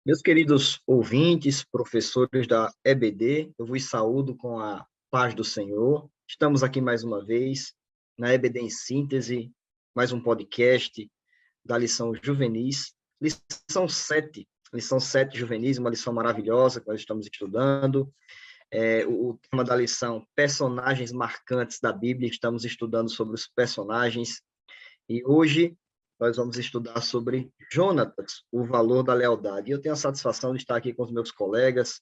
Meus queridos ouvintes, professores da EBD, eu vos saúdo com a paz do Senhor. Estamos aqui mais uma vez, na EBD em Síntese, mais um podcast da lição Juvenis, lição 7 Juvenis, uma lição maravilhosa que nós estamos estudando. O tema da lição, personagens marcantes da Bíblia, estamos estudando sobre os personagens, e hoje nós vamos estudar sobre Jonatas, o valor da lealdade. E eu tenho a satisfação de estar aqui com os meus colegas,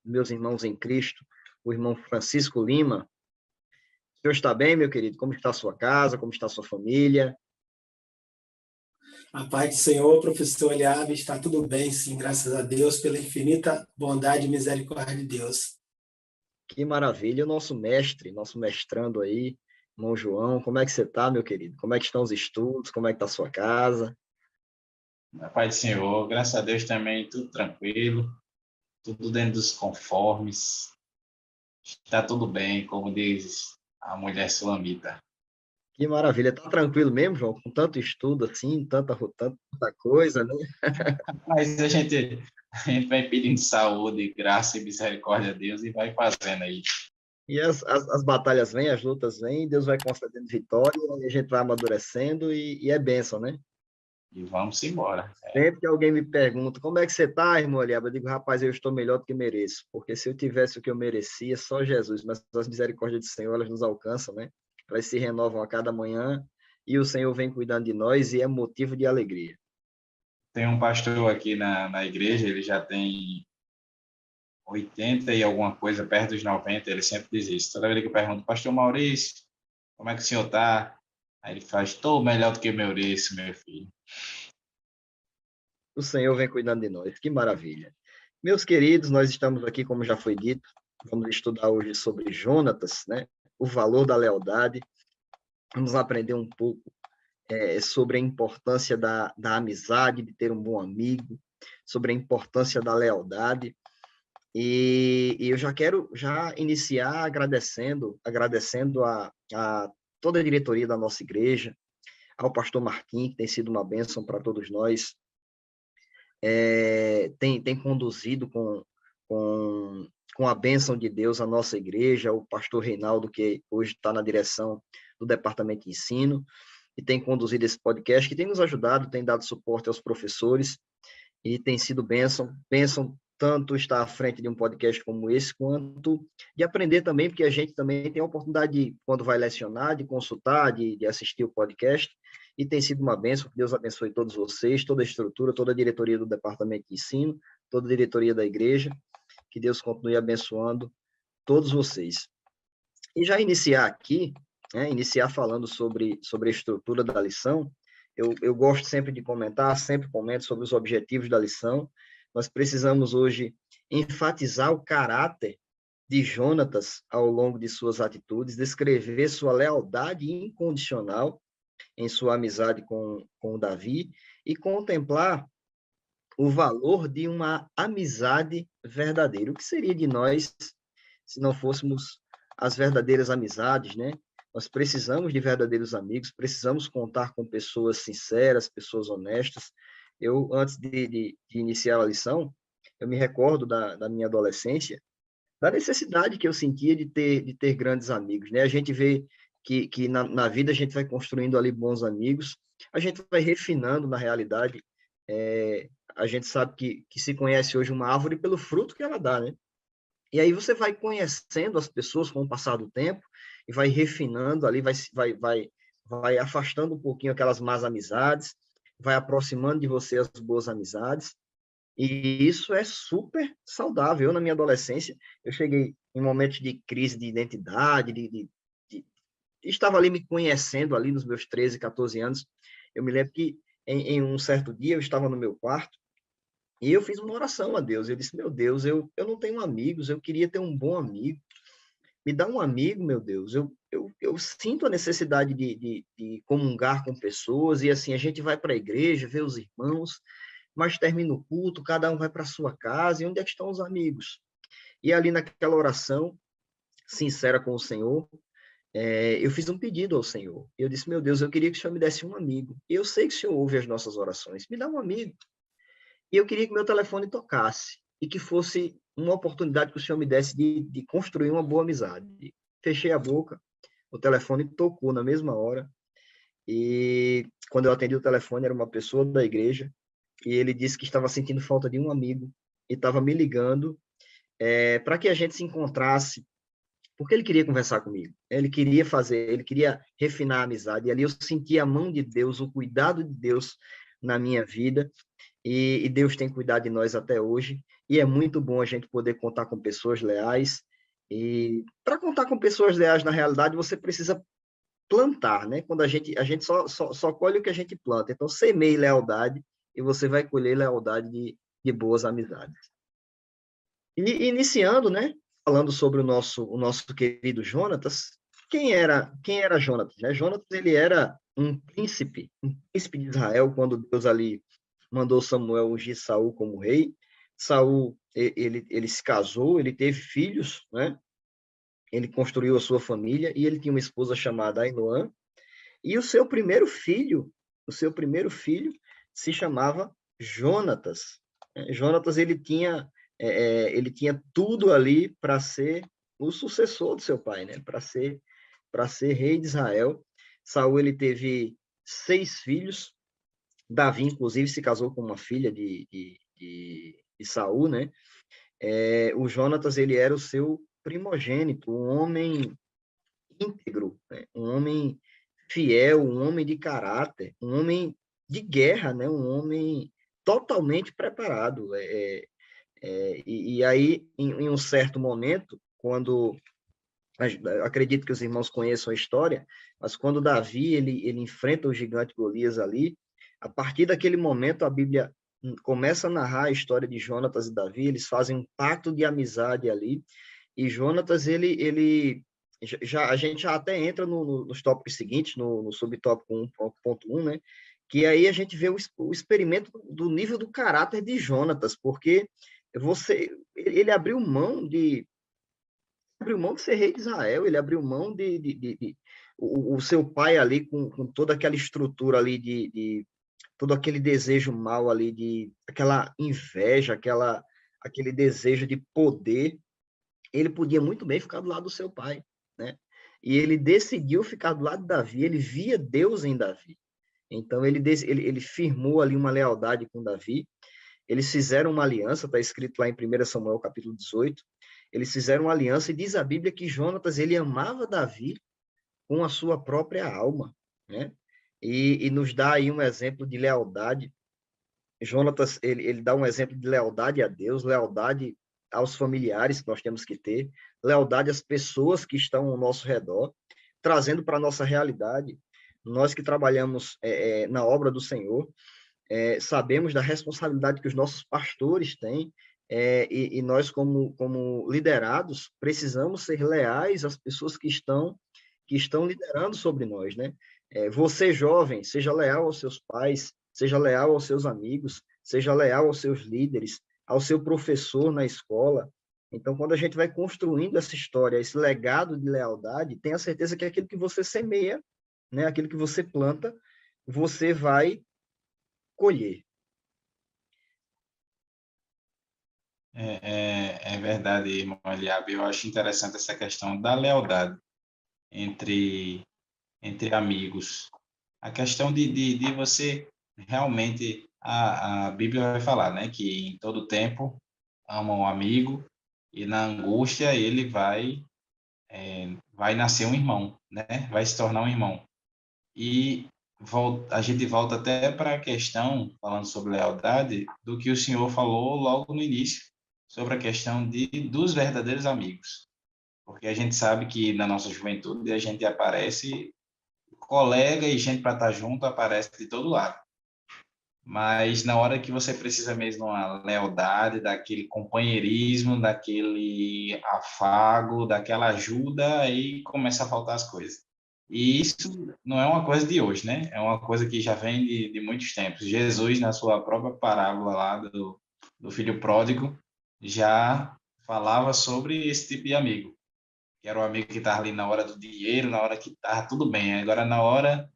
meus irmãos em Cristo, o irmão Francisco Lima. O senhor está bem, meu querido? Como está a sua casa? Como está a sua família? A paz do Senhor, professor Eliabe, está tudo bem, sim, graças a Deus, pela infinita bondade e misericórdia de Deus. Que maravilha, o nosso mestre, nosso mestrando aí, irmão João, como é que você está, meu querido? Como é que estão os estudos? Como é que está a sua casa? A paz do Senhor, graças a Deus também, tudo tranquilo, tudo dentro dos conformes, está tudo bem, como diz a mulher sulamita. Que maravilha, está tranquilo mesmo, João? Com tanto estudo assim, tanta coisa, né? Mas a gente vai pedindo saúde, graça e misericórdia a Deus e vai fazendo aí. E as batalhas vêm, as lutas vêm, Deus vai concedendo vitória, e a gente vai amadurecendo e é bênção, né? E vamos embora. Sempre que alguém me pergunta, como é que você está, irmão Eliaba? Eu digo, rapaz, eu estou melhor do que mereço, porque se eu tivesse o que eu merecia, só Jesus, mas as misericórdias do Senhor, elas nos alcançam, né? Elas se renovam a cada manhã, e o Senhor vem cuidando de nós, e é motivo de alegria. Tem um pastor aqui na igreja, ele já tem 80 e alguma coisa, perto dos 90, ele sempre diz isso. Toda vez que eu pergunto, pastor Maurício, como é que o senhor está? Aí ele faz, estou melhor do que eu mereço, meu filho. O Senhor vem cuidando de nós, que maravilha. Meus queridos, nós estamos aqui, como já foi dito, vamos estudar hoje sobre Jonatas, né? O valor da lealdade. Vamos aprender um pouco sobre a importância da amizade, de ter um bom amigo, sobre a importância da lealdade. E eu já quero iniciar agradecendo a toda a diretoria da nossa igreja, ao pastor Marquinhos, que tem sido uma bênção para todos nós, tem conduzido com a bênção de Deus a nossa igreja, o pastor Reinaldo, que hoje está na direção do departamento de ensino, e tem conduzido esse podcast, que tem nos ajudado, tem dado suporte aos professores, e tem sido bênção tanto estar à frente de um podcast como esse, quanto de aprender também, porque a gente também tem a oportunidade, de, quando vai lecionar, de consultar, de assistir o podcast, e tem sido uma bênção. Que Deus abençoe todos vocês, toda a estrutura, toda a diretoria do departamento de ensino, toda a diretoria da igreja, que Deus continue abençoando todos vocês. E já iniciar aqui, iniciar falando sobre a estrutura da lição. Eu gosto sempre de comentar, sempre comento sobre os objetivos da lição. Nós precisamos hoje enfatizar o caráter de Jonatas ao longo de suas atitudes, descrever sua lealdade incondicional em sua amizade com o Davi e contemplar o valor de uma amizade verdadeira. O que seria de nós se não fôssemos as verdadeiras amizades, né? Nós precisamos de verdadeiros amigos, precisamos contar com pessoas sinceras, pessoas honestas. Eu, antes de iniciar a lição, eu me recordo da minha adolescência, da necessidade que eu sentia de ter grandes amigos, né? A gente vê que na vida a gente vai construindo ali bons amigos, a gente vai refinando na realidade. A gente sabe que se conhece hoje uma árvore pelo fruto que ela dá, né? E aí você vai conhecendo as pessoas com o passar do tempo e vai refinando ali, vai afastando um pouquinho aquelas más amizades, vai aproximando de você as boas amizades. E isso é super saudável. Eu, na minha adolescência, eu cheguei em momentos de crise de identidade, estava ali me conhecendo ali nos meus 13, 14 anos. Eu me lembro que em um certo dia eu estava no meu quarto e eu fiz uma oração a Deus. Eu disse, meu Deus, eu não tenho amigos, eu queria ter um bom amigo. Me dá um amigo, meu Deus. Eu sinto a necessidade de comungar com pessoas, e assim, a gente vai para a igreja, vê os irmãos, mas termina o culto, cada um vai para a sua casa, e onde é que estão os amigos? E ali naquela oração, sincera com o Senhor, eu fiz um pedido ao Senhor. Eu disse, meu Deus, eu queria que o Senhor me desse um amigo. E eu sei que o Senhor ouve as nossas orações. Me dá um amigo. e eu queria que meu telefone tocasse, e que fosse uma oportunidade que o Senhor me desse de construir uma boa amizade. Fechei a boca, o telefone tocou na mesma hora, e quando eu atendi o telefone, era uma pessoa da igreja, e ele disse que estava sentindo falta de um amigo, e estava me ligando para que a gente se encontrasse, porque ele queria conversar comigo, ele queria refinar a amizade, e ali eu senti a mão de Deus, o cuidado de Deus na minha vida, e Deus tem cuidado de nós até hoje, e é muito bom a gente poder contar com pessoas leais, e para contar com pessoas leais, na realidade, você precisa plantar, né? Quando a gente só colhe o que a gente planta, então semeie lealdade, e você vai colher lealdade de boas amizades. E iniciando, né, falando sobre o nosso querido Jonatas, quem era Jonatas, né? Jonatas, ele era um príncipe de Israel, quando Deus ali mandou Samuel ungir Saul como rei. Saul, ele se casou, ele teve filhos, né? Ele construiu a sua família, e ele tinha uma esposa chamada Ainoã, e o seu primeiro filho se chamava Jonatas. Jonatas, ele tinha tudo ali para ser o sucessor do seu pai, né? Para ser rei de Israel. Saul, ele teve 6 filhos. Davi, inclusive, se casou com uma filha de Saul, né? O Jonatas, ele era o seu primogênito, um homem íntegro, né? Um homem fiel, um homem de caráter, um homem de guerra, né? Um homem totalmente preparado. E aí, em um certo momento, quando acredito que os irmãos conheçam a história, mas quando Davi ele enfrenta o gigante Golias ali, a partir daquele momento a Bíblia começa a narrar a história de Jonatas e Davi. Eles fazem um pacto de amizade ali, e Jonatas, a gente já até entra nos tópicos seguintes, no subtópico 1.1, né? Que aí a gente vê o experimento do nível do caráter de Jonatas, porque ele abriu mão de ser rei de Israel, ele abriu mão o seu pai ali, com toda aquela estrutura ali, todo aquele desejo mal ali, aquela inveja, aquele desejo de poder. Ele podia muito bem ficar do lado do seu pai, né? E ele decidiu ficar do lado de Davi, ele via Deus em Davi. Então, ele firmou ali uma lealdade com Davi. Eles fizeram uma aliança, está escrito lá em 1 Samuel, capítulo 18. Eles fizeram uma aliança, e diz a Bíblia que Jonatas, ele amava Davi com a sua própria alma, né? E nos dá aí um exemplo de lealdade. Jonatas, ele dá um exemplo de lealdade a Deus, lealdade aos familiares que nós temos que ter, lealdade às pessoas que estão ao nosso redor, trazendo para a nossa realidade. Nós que trabalhamos na obra do Senhor, sabemos da responsabilidade que os nossos pastores têm, e nós, como liderados, precisamos ser leais às pessoas que estão liderando sobre nós, né? Você, jovem, seja leal aos seus pais, seja leal aos seus amigos, seja leal aos seus líderes, ao seu professor na escola. Então, quando a gente vai construindo essa história, esse legado de lealdade, tenha certeza que aquilo que você semeia, né, aquilo que você planta, você vai colher. É verdade, irmão Eliabe. Eu acho interessante essa questão da lealdade entre, entre amigos. A questão de você realmente, a Bíblia vai falar, né, que em todo tempo ama um amigo, e na angústia ele vai nascer um irmão, né? Vai se tornar um irmão. E a gente volta até para a questão, falando sobre lealdade, do que o senhor falou logo no início, sobre a questão dos verdadeiros amigos. Porque a gente sabe que na nossa juventude a gente aparece, colega e gente para estar junto aparece de todo lado. Mas na hora que você precisa mesmo de uma lealdade, daquele companheirismo, daquele afago, daquela ajuda, aí começa a faltar as coisas. E isso não é uma coisa de hoje, né? É uma coisa que já vem de muitos tempos. Jesus, na sua própria parábola lá do filho pródigo, já falava sobre esse tipo de amigo, que era o amigo que estava ali na hora do dinheiro, na hora que estava tudo bem. Agora, na hora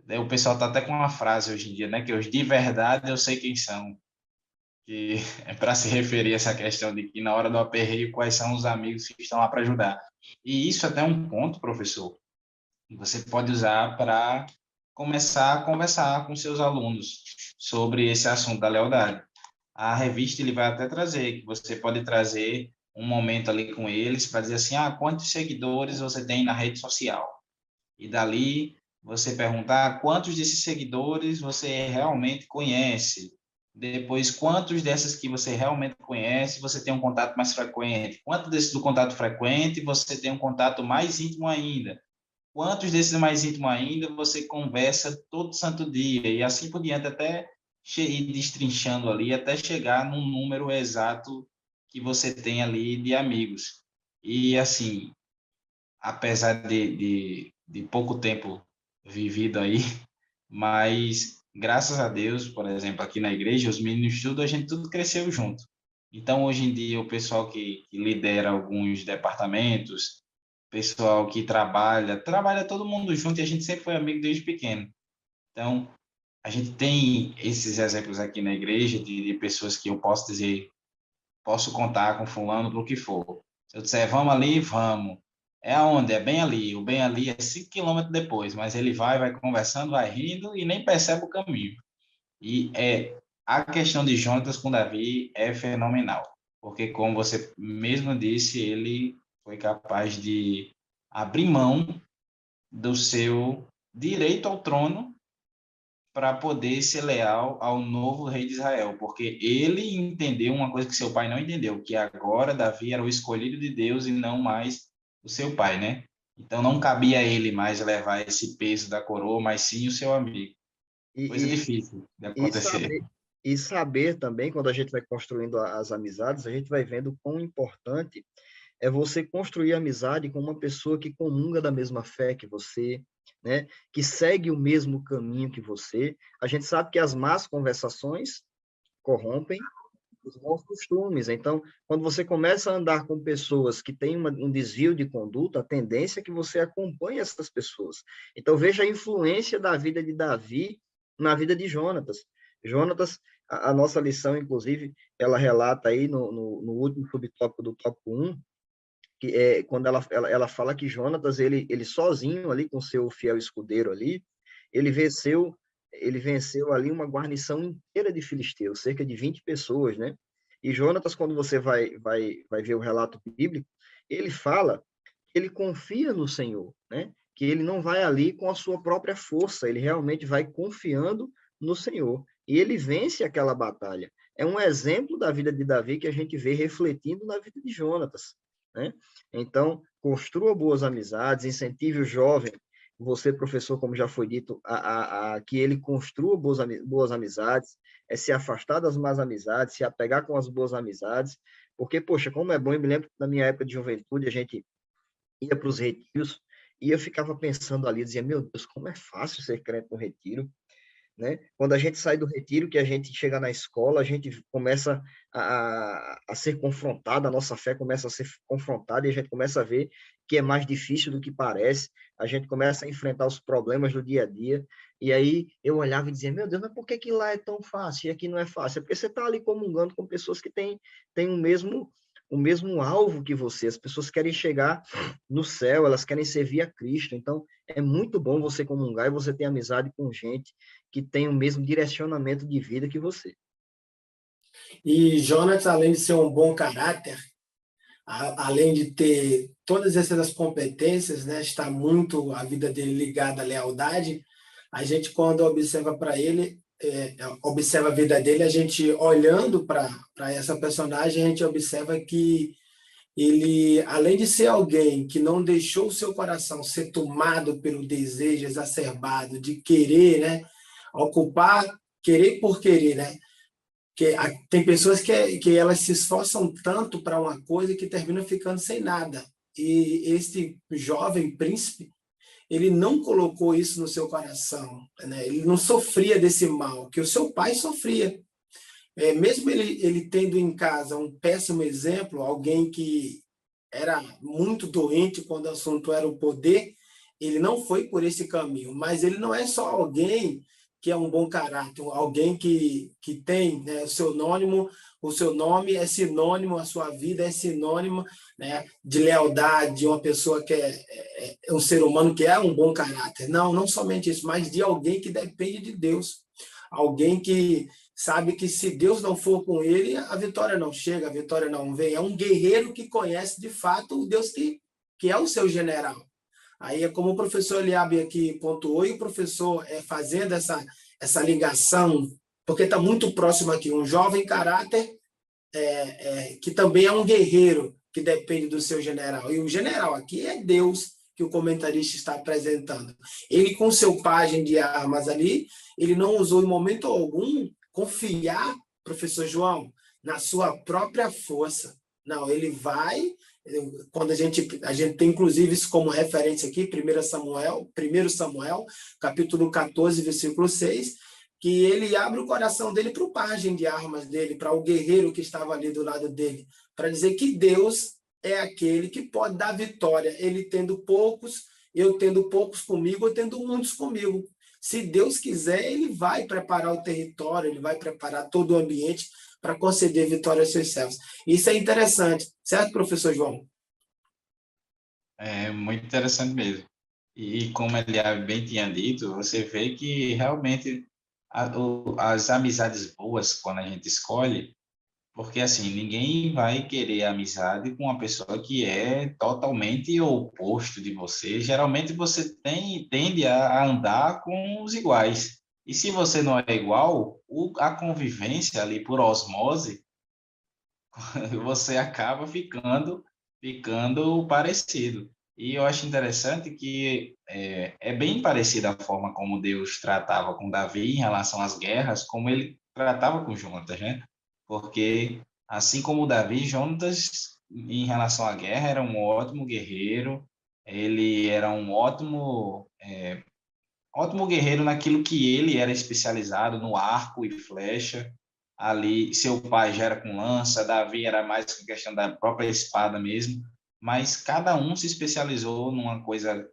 O pessoal está até com uma frase hoje em dia, né? Que os de verdade eu sei quem são. Que é para se referir a essa questão de que na hora do aperreio, quais são os amigos que estão lá para ajudar. E isso até é um ponto, professor, que você pode usar para começar a conversar com seus alunos sobre esse assunto da lealdade. A revista ele vai até trazer, que você pode trazer um momento ali com eles para dizer assim, quantos seguidores você tem na rede social? E dali você perguntar quantos desses seguidores você realmente conhece. Depois, quantos dessas que você realmente conhece, você tem um contato mais frequente? Quantos desses do contato frequente você tem um contato mais íntimo ainda? Quantos desses mais íntimo ainda você conversa todo santo dia? E assim por diante, até ir destrinchando ali, até chegar num número exato que você tem ali de amigos. E assim, apesar de pouco tempo vivido aí, mas graças a Deus, por exemplo, aqui na igreja, os meninos tudo, a gente tudo cresceu junto. Então, hoje em dia, o pessoal que lidera alguns departamentos, pessoal que trabalha todo mundo junto e a gente sempre foi amigo desde pequeno. Então, a gente tem esses exemplos aqui na igreja de pessoas que eu posso dizer, posso contar com fulano do que for. Se eu disser, vamos ali, vamos. É aonde? É bem ali. O bem ali é 5 quilômetros depois, mas ele vai conversando, vai rindo e nem percebe o caminho. E a questão de Jonatas com Davi é fenomenal, porque como você mesmo disse, ele foi capaz de abrir mão do seu direito ao trono para poder ser leal ao novo rei de Israel, porque ele entendeu uma coisa que seu pai não entendeu, que agora Davi era o escolhido de Deus e não mais o seu pai, né? Então não cabia a ele mais levar esse peso da coroa, mas sim o seu amigo. Coisa E, difícil de e, e acontecer. saber, e saber também, quando a gente vai construindo as amizades, a gente vai vendo quão importante é você construir amizade com uma pessoa que comunga da mesma fé que você, né? Que segue o mesmo caminho que você. A gente sabe que as más conversações corrompem os bons costumes. Então, quando você começa a andar com pessoas que têm um desvio de conduta, a tendência é que você acompanhe essas pessoas. Então, veja a influência da vida de Davi na vida de Jonatas. Jonatas, a nossa lição, inclusive, ela relata aí no último subtópico do tópico 1, que é quando ela fala que Jonatas, ele sozinho ali, com seu fiel escudeiro ali, ele venceu ele venceu ali uma guarnição inteira de filisteus, cerca de 20 pessoas, né? E Jonatas, quando você vai ver o relato bíblico, ele fala que ele confia no Senhor, né? Que ele não vai ali com a sua própria força, ele realmente vai confiando no Senhor. E ele vence aquela batalha. É um exemplo da vida de Davi que a gente vê refletindo na vida de Jonatas, né? Então, construa boas amizades, incentive o jovem, você, professor, como já foi dito, que ele construa boas amizades, é se afastar das más amizades, se apegar com as boas amizades, porque, poxa, como é bom, eu me lembro da minha época de juventude, a gente ia para os retiros, e eu ficava pensando ali, dizia, meu Deus, como é fácil ser crente no retiro, né? Quando a gente sai do retiro, que a gente chega na escola, a gente começa a ser confrontado, a nossa fé começa a ser confrontada e a gente começa a ver que é mais difícil do que parece, a gente começa a enfrentar os problemas do dia a dia, e aí eu olhava e dizia, meu Deus, mas por que lá é tão fácil e aqui não é fácil? É porque você está ali comungando com pessoas que têm o mesmo alvo que você, as pessoas querem chegar no céu, elas querem servir a Cristo, então é muito bom você comungar e você ter amizade com gente que tem o mesmo direcionamento de vida que você. E Jonas, além de ser um bom caráter, além de ter todas essas competências, né, está muito a vida dele ligada à lealdade. A gente, quando observa para ele, observa a vida dele, a gente olhando para essa personagem, a gente observa que ele, além de ser alguém que não deixou o seu coração ser tomado pelo desejo exacerbado de querer, né, ocupar, querer por querer, né? Que tem pessoas que elas se esforçam tanto para uma coisa que terminam ficando sem nada. E este jovem príncipe, ele não colocou isso no seu coração, né? Ele não sofria desse mal que o seu pai sofria. Mesmo ele tendo em casa um péssimo exemplo, alguém que era muito doente quando o assunto era o poder, ele não foi por esse caminho, mas ele não é só alguém que é um bom caráter, alguém que tem, né, o seu nome é sinônimo, a sua vida é sinônimo, né, de lealdade, de uma pessoa que é um ser humano que é um bom caráter. Não, não somente isso, mas de alguém que depende de Deus. Alguém que sabe que se Deus não for com ele, a vitória não chega, a vitória não vem. É um guerreiro que conhece de fato o Deus que é o seu general. Aí é como o professor Eliabe aqui pontuou, e o professor fazendo essa ligação, porque está muito próximo aqui, um jovem caráter que também é um guerreiro que depende do seu general. E o general aqui é Deus, que o comentarista está apresentando. Ele, com seu pajem de armas ali, ele não usou em momento algum confiar, professor João, na sua própria força. Não, ele vai... Quando a gente tem inclusive isso como referência aqui, 1 Samuel, capítulo 14, versículo 6, que ele abre o coração dele para o pajem de armas dele, para o guerreiro que estava ali do lado dele, para dizer que Deus é aquele que pode dar vitória, ele tendo poucos, eu tendo poucos comigo, eu tendo muitos comigo. Se Deus quiser, ele vai preparar o território, ele vai preparar todo o ambiente para conceder vitória aos seus servos. Isso é interessante, certo, professor João? É muito interessante mesmo. E como ele bem tinha dito, você vê que realmente as amizades boas, quando a gente escolhe, porque assim, ninguém vai querer amizade com uma pessoa que é totalmente o oposto de você. Geralmente você tende a andar com os iguais. E se você não é igual, a convivência ali por osmose, você acaba ficando parecido. E eu acho interessante que é bem parecida a forma como Deus tratava com Davi em relação às guerras, como ele tratava com Jonatas, né? Porque, assim como Davi, Jonatas, em relação à guerra, era um ótimo guerreiro, ele era um ótimo guerreiro naquilo que ele era especializado, no arco e flecha. Ali, seu pai já era com lança, Davi era mais com questão da própria espada mesmo, mas cada um se especializou numa coisa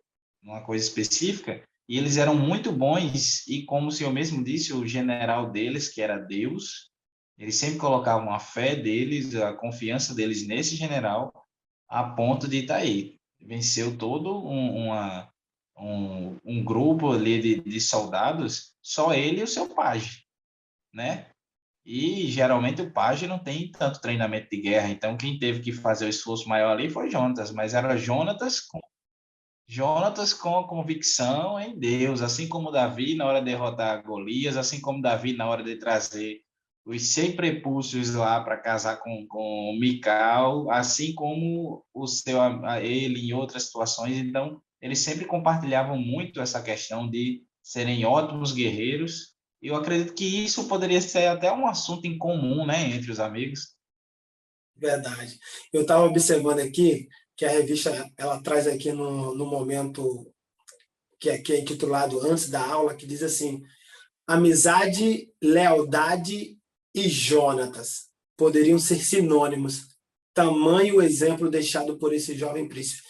específica, e eles eram muito bons, e como o senhor mesmo disse, o general deles, que era Deus, eles sempre colocavam a fé deles, a confiança deles nesse general, a ponto de estar aí. Venceu todo um grupo ali de soldados, só ele e o seu pajem, né? E geralmente o pajem não tem tanto treinamento de guerra, então quem teve que fazer o esforço maior ali foi Jonatas, mas era Jonatas com a convicção em Deus, assim como Davi na hora de derrotar Golias, assim como Davi na hora de trazer os 100 prepúcios lá para casar com Mical, assim como ele em outras situações. Então, eles sempre compartilhavam muito essa questão de serem ótimos guerreiros. E eu acredito que isso poderia ser até um assunto em comum, né, entre os amigos. Verdade. Eu estava observando aqui que a revista ela traz aqui no momento que é intitulado Antes da Aula, que diz assim: amizade, lealdade e Jonatas poderiam ser sinônimos. Tamanho exemplo deixado por esse jovem príncipe.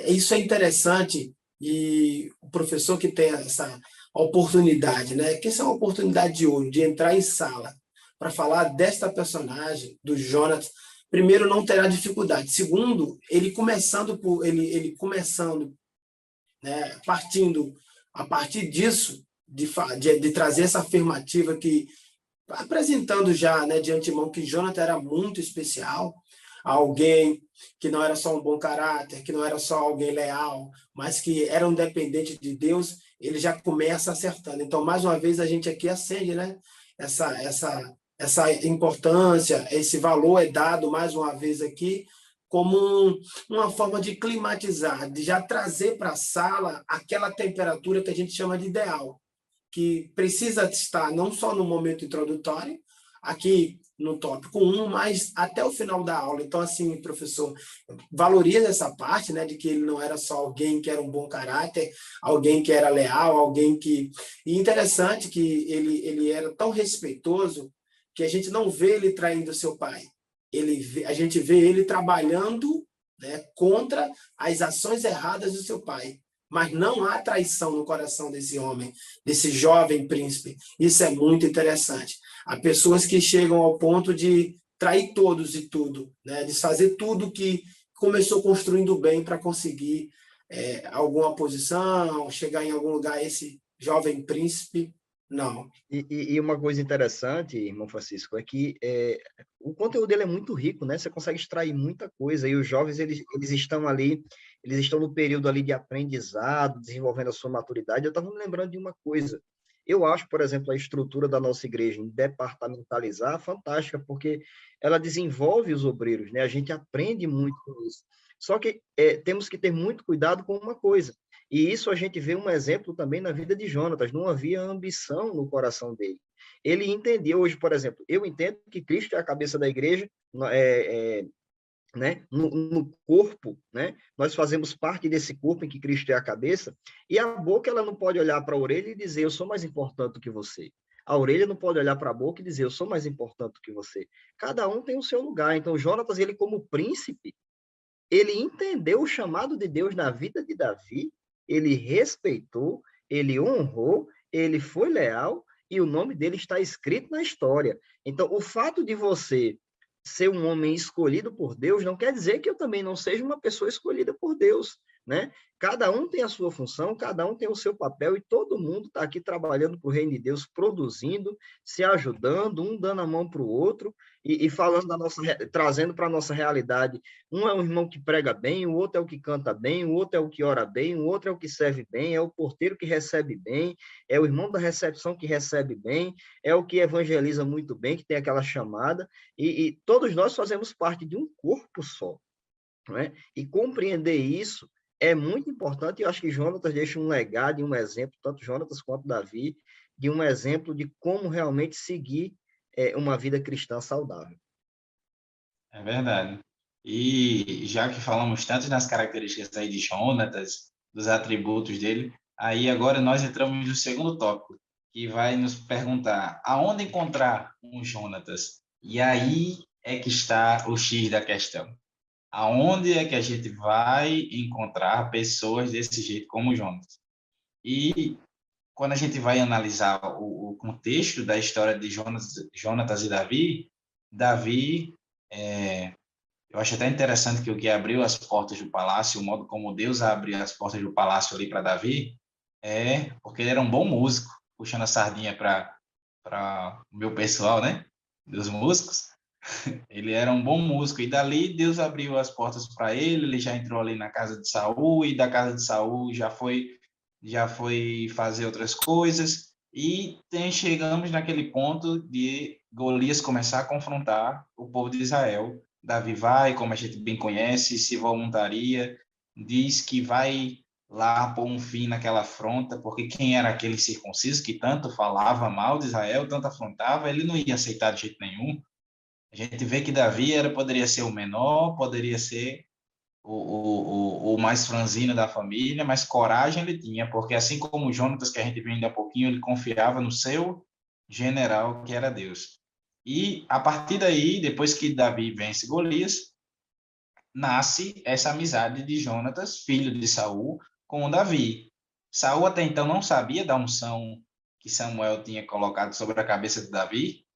Isso é interessante, e o professor que tem essa oportunidade, né? Que essa é uma oportunidade de ouro, de entrar em sala para falar desta personagem, do Jonatas. Primeiro, não terá dificuldade. Segundo, ele começando, né, partindo a partir disso, de trazer essa afirmativa que, apresentando já, né, de antemão, que Jonatas era muito especial, alguém que não era só um bom caráter, que não era só alguém leal, mas que era um dependente de Deus, ele já começa acertando. Então, mais uma vez, a gente aqui acende, né, essa importância, esse valor é dado, mais uma vez aqui, como uma forma de climatizar, de já trazer para a sala aquela temperatura que a gente chama de ideal, que precisa estar não só no momento introdutório, aqui no tópico 1, mas até o final da aula. Então, assim, professor, valoriza essa parte, né, de que ele não era só alguém que era um bom caráter, alguém que era leal, alguém que... E interessante que ele era tão respeitoso que a gente não vê ele traindo seu pai. A gente vê ele trabalhando, né, contra as ações erradas do seu pai. mas não há traição no coração desse homem, desse jovem príncipe. Isso é muito interessante. Há pessoas que chegam ao ponto de trair todos e tudo, né? Desfazer tudo que começou construindo bem para conseguir alguma posição, chegar em algum lugar. Esse jovem príncipe, não. E uma coisa interessante, irmão Francisco, é que o conteúdo dele é muito rico, né? Você consegue extrair muita coisa, e os jovens, eles estão ali, eles estão no período ali de aprendizado, desenvolvendo a sua maturidade. Eu estava me lembrando de uma coisa. Eu acho, por exemplo, a estrutura da nossa igreja em departamentalizar fantástica, porque ela desenvolve os obreiros, né? A gente aprende muito com isso. Só que temos que ter muito cuidado com uma coisa. E isso a gente vê um exemplo também na vida de Jonatas. Não havia ambição no coração dele. Ele entendia hoje, por exemplo, eu entendo que Cristo é a cabeça da igreja, né? No corpo, né? Nós fazemos parte desse corpo em que Cristo é a cabeça, e a boca ela não pode olhar para a orelha e dizer eu sou mais importante do que você. A orelha não pode olhar para a boca e dizer eu sou mais importante do que você. Cada um tem o seu lugar. Então, Jonatas, ele como príncipe, ele entendeu o chamado de Deus na vida de Davi, ele respeitou, ele honrou, ele foi leal, e o nome dele está escrito na história. Então, o fato de você ser um homem escolhido por Deus não quer dizer que eu também não seja uma pessoa escolhida por Deus, né? Cada um tem a sua função, cada um tem o seu papel, e todo mundo está aqui trabalhando para o reino de Deus, produzindo, se ajudando, um dando a mão para o outro, e falando trazendo para a nossa realidade. Um é um irmão que prega bem, o outro é o que canta bem, o outro é o que ora bem, o outro é o que serve bem, é o porteiro que recebe bem, é o irmão da recepção que recebe bem, é o que evangeliza muito bem, que tem aquela chamada, e todos nós fazemos parte de um corpo só, não é? E compreender isso é muito importante, e eu acho que Jonatas deixa um legado e um exemplo, tanto Jonatas quanto Davi, de um exemplo de como realmente seguir uma vida cristã saudável. É verdade. E já que falamos tanto nas características aí de Jonatas, dos atributos dele, aí agora nós entramos no segundo tópico, que vai nos perguntar aonde encontrar um Jonatas. E aí é que está o X da questão. Aonde é que a gente vai encontrar pessoas desse jeito como o Jonatas? E quando a gente vai analisar o contexto da história de Jonatas e Davi, eu acho até interessante que o que abriu as portas do palácio, o modo como Deus abriu as portas do palácio ali para Davi, é porque ele era um bom músico, puxando a sardinha para o meu pessoal, né, dos músicos. Ele era um bom músico, e dali Deus abriu as portas para ele, ele já entrou ali na casa de Saul, e da casa de Saul já foi fazer outras coisas, e chegamos naquele ponto de Golias começar a confrontar o povo de Israel. Davi vai, como a gente bem conhece, se voluntaria, diz que vai lá pôr um fim naquela afronta, porque quem era aquele circunciso que tanto falava mal de Israel, tanto afrontava, ele não ia aceitar de jeito nenhum. A gente vê que Davi poderia ser o menor, poderia ser o mais franzino da família, mas coragem ele tinha, porque assim como o Jonatas, que a gente viu ainda há pouquinho, ele confiava no seu general, que era Deus. E a partir daí, depois que Davi vence Golias, nasce essa amizade de Jonatas, filho de Saul, com Davi. Saul até então não sabia da unção que Samuel tinha colocado sobre a cabeça de Davi,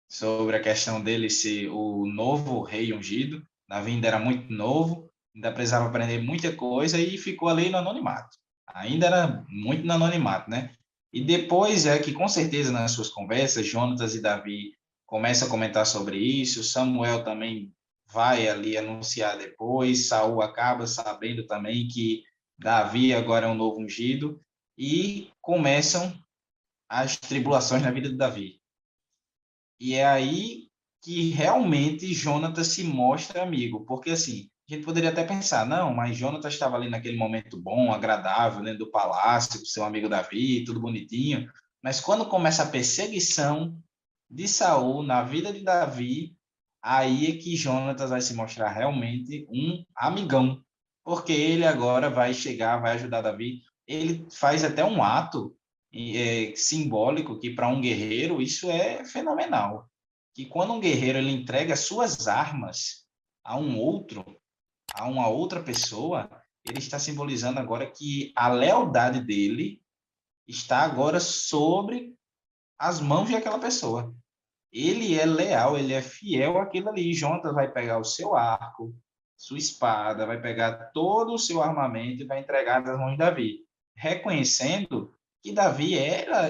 sobre a questão dele ser o novo rei ungido. Davi ainda era muito novo, ainda precisava aprender muita coisa, e ficou ali no anonimato. Ainda era muito no anonimato, né? E depois é que, com certeza, nas suas conversas, Jonatas e Davi começam a comentar sobre isso, Samuel também vai ali anunciar depois, Saul acaba sabendo também que Davi agora é um novo ungido, e começam as tribulações na vida de Davi. E é aí que realmente Jonatas se mostra amigo, porque assim, a gente poderia até pensar, não, mas Jonatas estava ali naquele momento bom, agradável, dentro do palácio, com seu amigo Davi, tudo bonitinho, mas quando começa a perseguição de Saul na vida de Davi, aí é que Jonatas vai se mostrar realmente um amigão, porque ele agora vai chegar, vai ajudar Davi, ele faz até um ato simbólico, que para um guerreiro isso é fenomenal, que quando um guerreiro ele entrega suas armas a um outro, a uma outra pessoa, ele está simbolizando agora que a lealdade dele está agora sobre as mãos daquela pessoa. Ele é leal, ele é fiel àquilo ali. Jonatas vai pegar o seu arco, sua espada, vai pegar todo o seu armamento e vai entregar nas mãos de Davi, reconhecendo que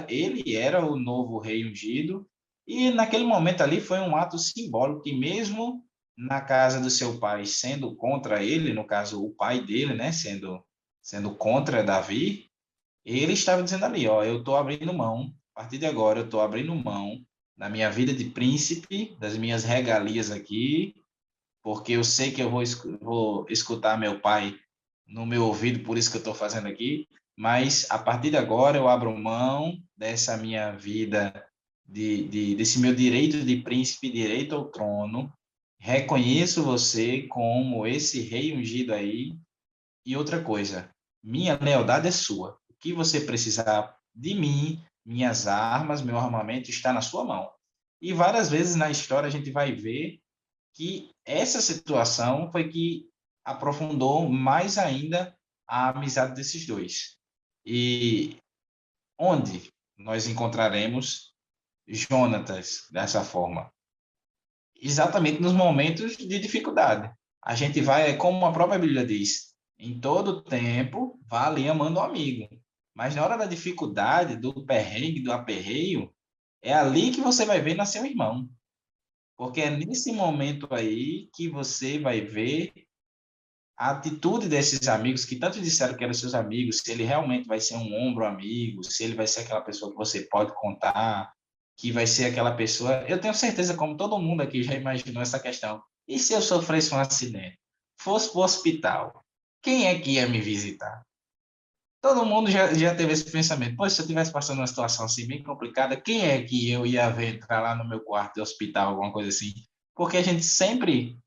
ele era o novo rei ungido, e naquele momento ali foi um ato simbólico que mesmo na casa do seu pai sendo contra ele, no caso o pai dele, né, sendo contra Davi, ele estava dizendo ali, ó, eu estou abrindo mão, a partir de agora eu estou abrindo mão da minha vida de príncipe, das minhas regalias aqui, porque eu sei que eu vou escutar meu pai no meu ouvido, por isso que eu estou fazendo aqui, mas a partir de agora eu abro mão dessa minha vida, desse meu direito de príncipe, direito ao trono, reconheço você como esse rei ungido aí, e outra coisa, minha lealdade é sua. O que você precisar de mim, minhas armas, meu armamento está na sua mão. E várias vezes na história a gente vai ver que essa situação foi que aprofundou mais ainda a amizade desses dois. E onde nós encontraremos Jonatas dessa forma? Exatamente nos momentos de dificuldade. A gente vai, como a própria Bíblia diz, em todo tempo, vá ali amando o amigo. Mas na hora da dificuldade, do perrengue, do aperreio, é ali que você vai ver nascer o irmão. Porque é nesse momento aí que você vai ver a atitude desses amigos que tanto disseram que eram seus amigos, se ele realmente vai ser um ombro amigo, se ele vai ser aquela pessoa que você pode contar, que vai ser aquela pessoa. Eu tenho certeza, como todo mundo aqui já imaginou essa questão. E se eu sofresse um acidente, fosse para o hospital, quem é que ia me visitar? Todo mundo já teve esse pensamento. Poxa, se eu estivesse passando uma situação assim bem complicada, quem é que eu ia ver entrar lá no meu quarto de hospital, alguma coisa assim? Porque a gente sempre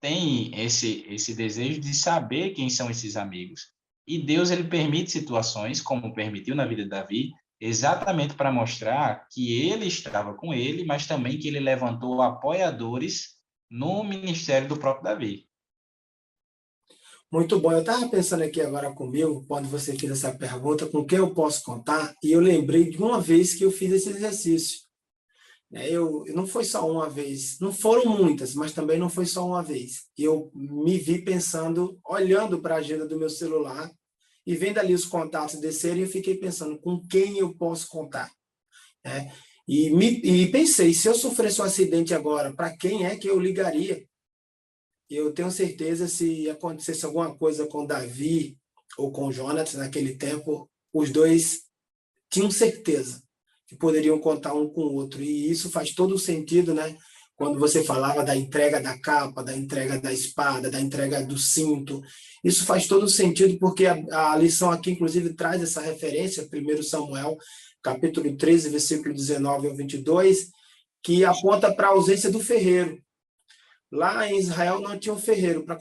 tem esse desejo de saber quem são esses amigos. E Deus ele permite situações, como permitiu na vida de Davi, exatamente para mostrar que ele estava com ele, mas também que ele levantou apoiadores no ministério do próprio Davi. Muito bom. Eu estava pensando aqui agora comigo, quando você fez essa pergunta, com quem eu posso contar, e eu lembrei de uma vez que eu fiz esse exercício. Não foi só uma vez, não foram muitas, mas também não foi só uma vez. Eu me vi pensando, olhando para a agenda do meu celular e vendo ali os contatos descerem, eu fiquei pensando com quem eu posso contar. Né? E pensei, se eu sofresse um acidente agora, para quem é que eu ligaria? Eu tenho certeza, se acontecesse alguma coisa com Davi ou com Jonatas naquele tempo, os dois tinham certeza que poderiam contar um com o outro. E isso faz todo o sentido, né? Quando você falava da entrega da capa, da entrega da espada, da entrega do cinto. Isso faz todo o sentido, porque a lição aqui, inclusive, traz essa referência, 1 Samuel, capítulo 13, versículo 19 ao 22, que aponta para a ausência do ferreiro. Lá em Israel não tinha um ferreiro. Para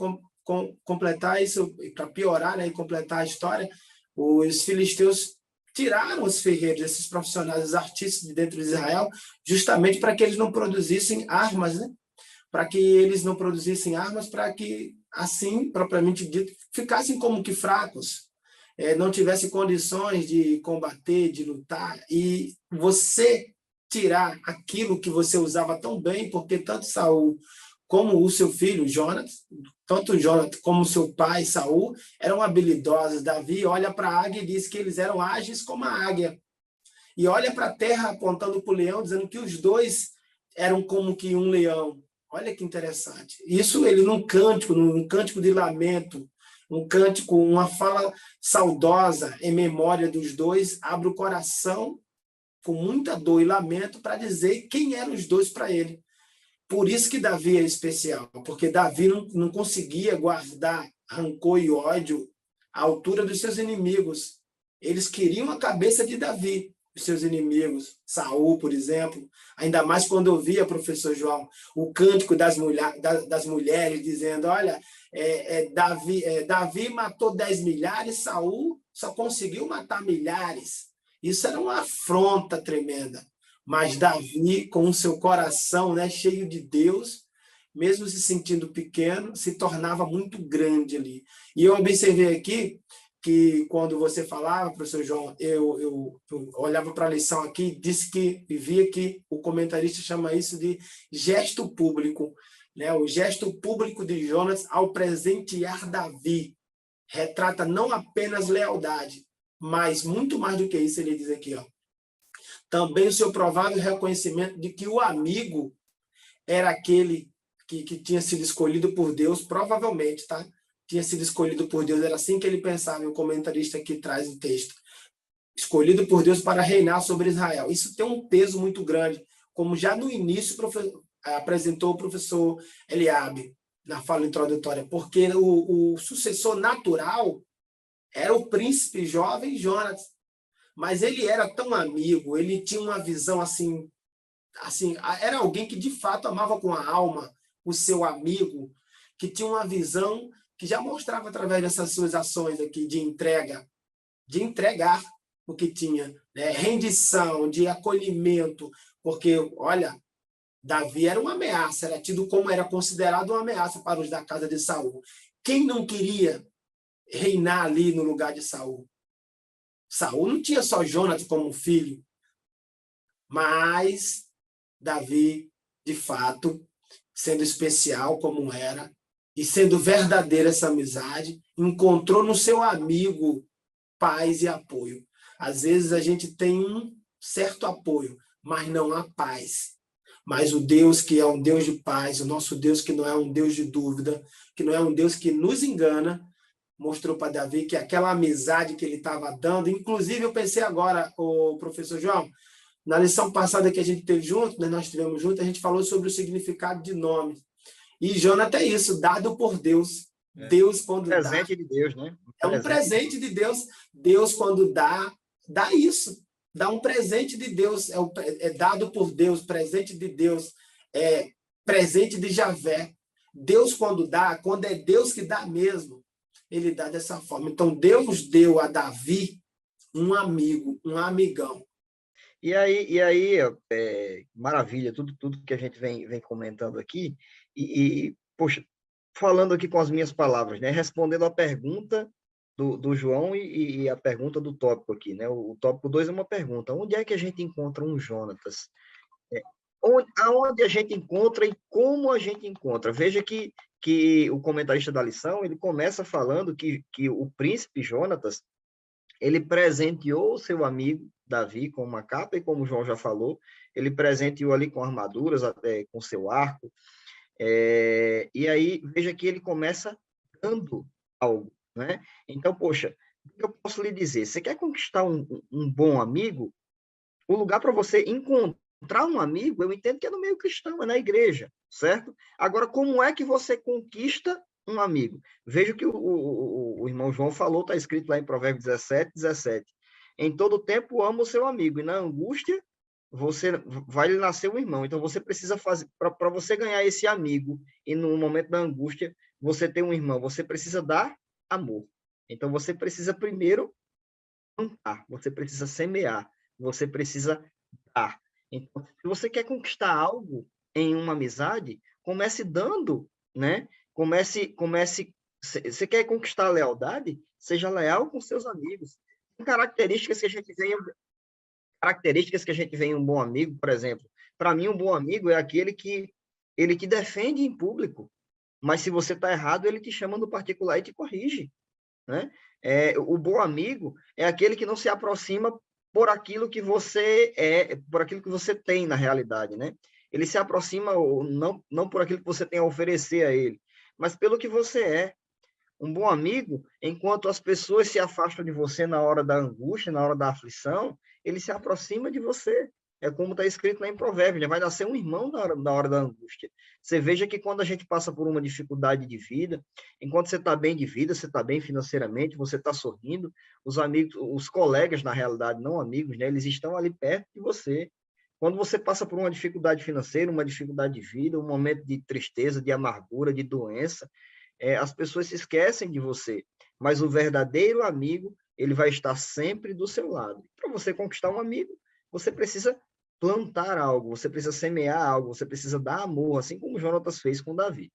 completar isso, para piorar, né, e completar a história, os filisteus tiraram os ferreiros, esses profissionais, os artistas de dentro de Israel, justamente para que eles não produzissem armas, né? Para que eles não produzissem armas, para que, assim, propriamente dito, ficassem como que fracos, não tivessem condições de combater, de lutar. E você tirar aquilo que você usava tão bem, porque tanto Saul como o seu filho Jonatas, tanto Jonatas como o seu pai Saul, eram habilidosos. Davi olha para a águia e diz que eles eram ágeis como a águia. E olha para a terra apontando para o leão, dizendo que os dois eram como que um leão. Olha que interessante. Isso ele num cântico de lamento, um cântico, uma fala saudosa em memória dos dois, abre o coração com muita dor e lamento para dizer quem eram os dois para ele. Por isso que Davi é especial, porque Davi não conseguia guardar rancor e ódio à altura dos seus inimigos. Eles queriam a cabeça de Davi, os seus inimigos. Saul, por exemplo, ainda mais quando eu via, professor João, o cântico das mulheres dizendo, olha, Davi matou 10 milhares, Saul só conseguiu matar milhares. Isso era uma afronta tremenda. Mas Davi, com o seu coração, né, cheio de Deus, mesmo se sentindo pequeno, se tornava muito grande ali. E eu observei aqui que quando você falava, professor João, eu olhava para a lição aqui, disse que, e via que o comentarista chama isso de gesto público, né? O gesto público de Jonas ao presentear Davi retrata não apenas lealdade, mas muito mais do que isso, ele diz aqui, ó, também o seu provável reconhecimento de que o amigo era aquele que tinha sido escolhido por Deus, provavelmente, tá? Tinha sido escolhido por Deus, era assim que ele pensava, e o comentarista aqui traz o texto. Escolhido por Deus para reinar sobre Israel. Isso tem um peso muito grande, como já no início apresentou o professor Eliabe, na fala introdutória, porque o sucessor natural era o príncipe jovem Jonas, mas ele era tão amigo, ele tinha uma visão assim, era alguém que de fato amava com a alma o seu amigo, que tinha uma visão que já mostrava através dessas suas ações aqui de entrega, de entregar o que tinha, né? Rendição, de acolhimento, porque, olha, Davi era uma ameaça, era tido como era considerado uma ameaça para os da casa de Saul. Quem não queria reinar ali no lugar de Saul? Saul não tinha só Jonas como filho, mas Davi, de fato, sendo especial como era, e sendo verdadeira essa amizade, encontrou no seu amigo paz e apoio. Às vezes a gente tem um certo apoio, mas não há paz. Mas o Deus que é um Deus de paz, o nosso Deus que não é um Deus de dúvida, que não é um Deus que nos engana, mostrou para Davi que aquela amizade que ele estava dando, inclusive eu pensei agora, o professor João, na lição passada que a gente teve junto, né, nós tivemos junto, a gente falou sobre o significado de nome. E Jonathan é isso, dado por Deus. Deus, quando dá... Presente de Deus, né? É um presente de Deus. Deus, quando dá isso. Dá um presente de Deus. É dado por Deus, presente de Deus. É presente de Javé. Deus, quando dá, quando é Deus que dá mesmo, ele dá dessa forma. Então, Deus deu a Davi um amigo, um amigão. E aí maravilha, tudo que a gente vem comentando aqui, poxa, falando aqui com as minhas palavras, né, respondendo a pergunta do João e a pergunta do tópico aqui, né, o tópico 2 é uma pergunta, onde é que a gente encontra um Jonatas? Aonde a gente encontra e como a gente encontra? Veja que o comentarista da lição, ele começa falando que o príncipe Jonatas, ele presenteou o seu amigo Davi com uma capa, e como o João já falou, ele presenteou ali com armaduras, até com seu arco, e aí, veja que ele começa dando algo, né? Então, poxa, o que eu posso lhe dizer? Você quer conquistar um bom amigo? O lugar para você encontrar um amigo, eu entendo que é no meio cristão, é na igreja, certo? Agora, como é que você conquista um amigo? Veja o que o irmão João falou, está escrito lá em Provérbios 17. Em todo tempo ama o seu amigo, e na angústia vai lhe nascer um irmão. Então você precisa fazer, para você ganhar esse amigo, e no momento da angústia você ter um irmão, você precisa dar amor. Então você precisa primeiro plantar, você precisa semear, você precisa dar. Então, se você quer conquistar algo em uma amizade, comece dando, né? Comece. Você quer conquistar a lealdade? Seja leal com seus amigos. Tem características que a gente vê em um bom amigo, por exemplo. Para mim, um bom amigo é aquele que ele te defende em público, mas se você está errado, ele te chama no particular e te corrige, né? O bom amigo é aquele que não se aproxima por aquilo que você por aquilo que você tem na realidade, né? Ele se aproxima não por aquilo que você tem a oferecer a ele, mas pelo que você é. Um bom amigo, enquanto as pessoas se afastam de você na hora da angústia, na hora da aflição, ele se aproxima de você. É como está escrito lá em Provérbios, né? Vai nascer um irmão na hora da angústia. Você veja que quando a gente passa por uma dificuldade de vida, enquanto você está bem de vida, você está bem financeiramente, você está sorrindo, os amigos, os colegas, na realidade, não amigos, né? Eles estão ali perto de você. Quando você passa por uma dificuldade financeira, uma dificuldade de vida, um momento de tristeza, de amargura, de doença, as pessoas se esquecem de você, mas o verdadeiro amigo, ele vai estar sempre do seu lado. Para você conquistar um amigo, você precisa plantar algo, você precisa semear algo, você precisa dar amor, assim como Jonatas fez com Davi.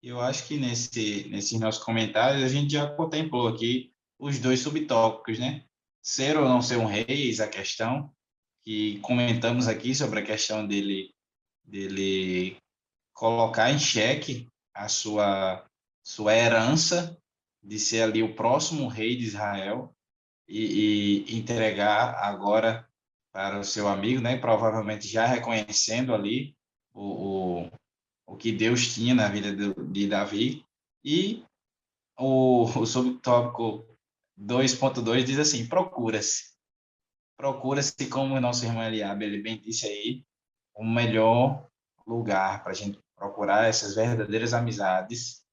Eu acho que nesses nossos comentários a gente já contemplou aqui os dois subtópicos, né? Ser ou não ser um rei, eis a questão, que comentamos aqui sobre a questão dele colocar em xeque a sua herança de ser ali o próximo rei de Israel e entregar agora para o seu amigo, né? Provavelmente já reconhecendo ali o que Deus tinha na vida de Davi. E o subtópico 2.2 diz assim: procura-se, como o nosso irmão Eliabe, ele bem disse aí, o melhor lugar para a gente procurar essas verdadeiras amizades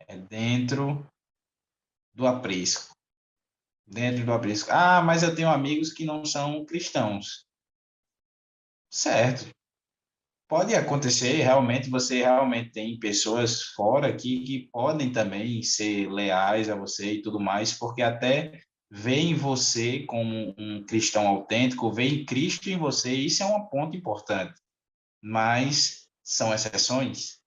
é dentro do aprisco. Dentro do aprisco. Ah, mas eu tenho amigos que não são cristãos. Certo. Pode acontecer, realmente, você realmente tem pessoas fora que podem também ser leais a você e tudo mais, porque até veem você como um cristão autêntico, veem Cristo em você, e isso é um ponto importante. Mas são exceções.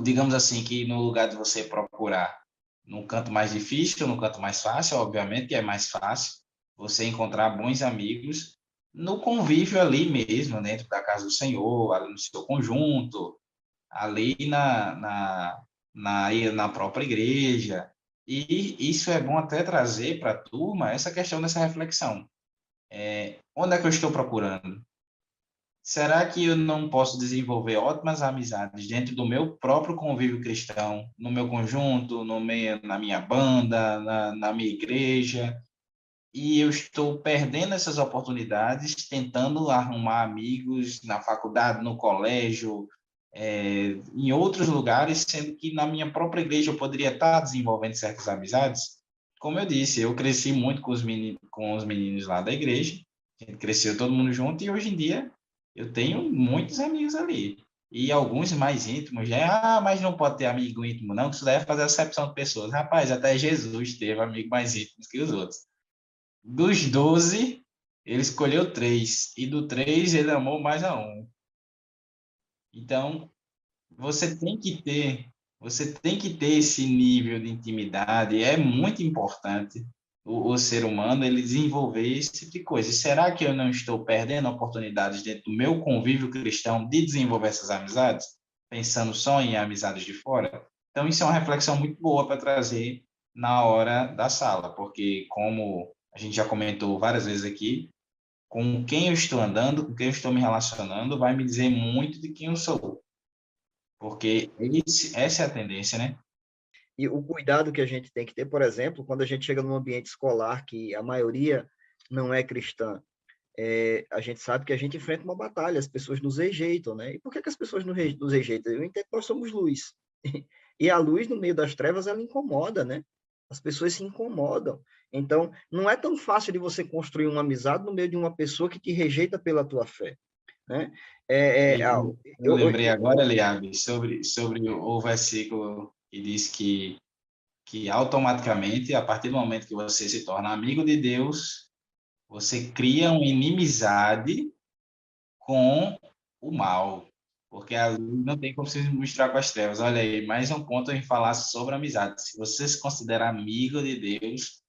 Digamos assim, que no lugar de você procurar no canto mais difícil, no canto mais fácil, obviamente que é mais fácil você encontrar bons amigos no convívio ali mesmo, dentro da casa do Senhor, ali no seu conjunto, ali na própria igreja. E isso é bom até trazer para a turma essa questão dessa reflexão. Onde é que eu estou procurando? Será que eu não posso desenvolver ótimas amizades dentro do meu próprio convívio cristão, no meu conjunto, na minha banda, na minha igreja? E eu estou perdendo essas oportunidades, tentando arrumar amigos na faculdade, no colégio, em outros lugares, sendo que na minha própria igreja eu poderia estar desenvolvendo certas amizades. Como eu disse, eu cresci muito com os meninos lá da igreja, a gente cresceu todo mundo junto e hoje em dia eu tenho muitos amigos ali. E alguns mais íntimos, né? Ah, mas não pode ter amigo íntimo, não, que isso deve fazer acepção de pessoas. Rapaz, até Jesus teve amigos mais íntimos que os outros. Dos 12, ele escolheu 3. E do 3, ele amou mais a um. Então, você tem que ter, você tem que ter esse nível de intimidade. É muito importante o ser humano ele desenvolver esse tipo de coisa. E será que eu não estou perdendo oportunidades dentro do meu convívio cristão de desenvolver essas amizades? Pensando só em amizades de fora? Então, isso é uma reflexão muito boa para trazer na hora da sala, porque como a gente já comentou várias vezes aqui, com quem eu estou andando, com quem eu estou me relacionando, vai me dizer muito de quem eu sou. Porque essa é a tendência, né? E o cuidado que a gente tem que ter, por exemplo, quando a gente chega num ambiente escolar que a maioria não é cristã, a gente sabe que a gente enfrenta uma batalha, as pessoas nos rejeitam, né? E por que as pessoas nos rejeitam? Eu entendo que nós somos luz. E a luz, no meio das trevas, ela incomoda, né? As pessoas se incomodam. Então, não é tão fácil de você construir uma amizade no meio de uma pessoa que te rejeita pela tua fé, né? Eu lembrei agora, Eliabe, sobre o versículo que diz que automaticamente, a partir do momento que você se torna amigo de Deus, você cria uma inimizade com o mal, porque a luz não tem como se misturar com as trevas. Olha aí, mais um ponto em falar sobre amizade. Se você se considera amigo de Deus,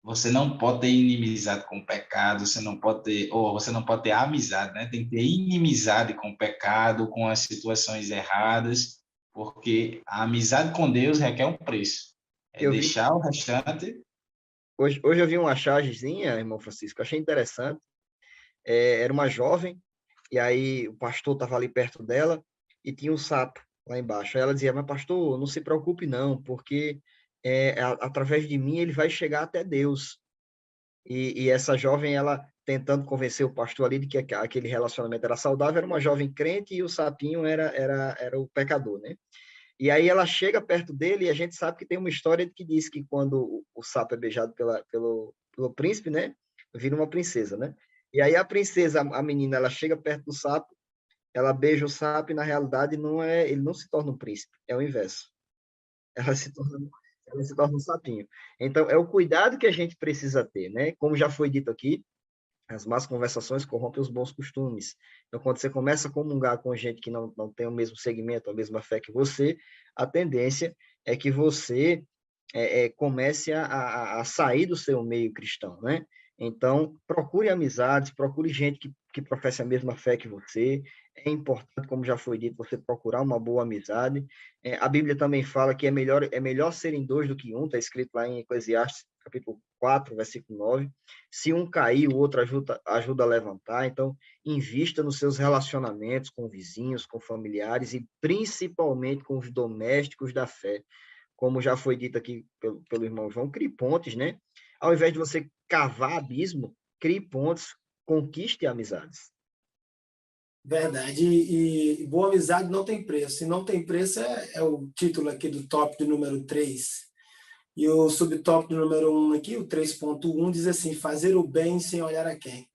você não pode ter inimizade com o pecado, você não pode ter, ou você não pode ter amizade, né? Tem que ter inimizade com o pecado, com as situações erradas, porque a amizade com Deus requer um preço. É eu vi, deixar o restante. hoje eu vi uma chargezinha, irmão Francisco, achei interessante. Era uma jovem, e aí o pastor estava ali perto dela, e tinha um sapo lá embaixo. Aí ela dizia, mas pastor, não se preocupe não, porque através de mim ele vai chegar até Deus. E essa jovem, ela tentando convencer o pastor ali de que aquele relacionamento era saudável, era uma jovem crente e o sapinho era o pecador, né? E aí ela chega perto dele e a gente sabe que tem uma história que diz que quando o sapo é beijado pelo príncipe, né? Vira uma princesa, né? E aí a princesa, a menina, ela chega perto do sapo, ela beija o sapo e na realidade ele não se torna um príncipe, é o inverso. Ela se torna, ela se torna um sapinho. Então é o cuidado que a gente precisa ter, né? Como já foi dito aqui, As más conversações corrompem os bons costumes. Então, quando você começa a comungar com gente que não tem o mesmo segmento, a mesma fé que você, a tendência é que você comece a sair do seu meio cristão, né? Então, procure amizades, procure gente que professe a mesma fé que você. É importante, como já foi dito, você procurar uma boa amizade. A Bíblia também fala que é melhor serem dois do que um, está escrito lá em Eclesiastes, capítulo 4, versículo 9. Se um cair, o outro ajuda a levantar. Então, invista nos seus relacionamentos com vizinhos, com familiares e principalmente com os domésticos da fé. Como já foi dito aqui pelo irmão João, crie pontes, né? Ao invés de você cavar abismo, crie pontes, conquiste amizades. Verdade. E boa amizade não tem preço. E não tem preço é o título aqui do tópico número 3. E o subtópico número 1 aqui, o 3.1, diz assim: fazer o bem sem olhar a quem.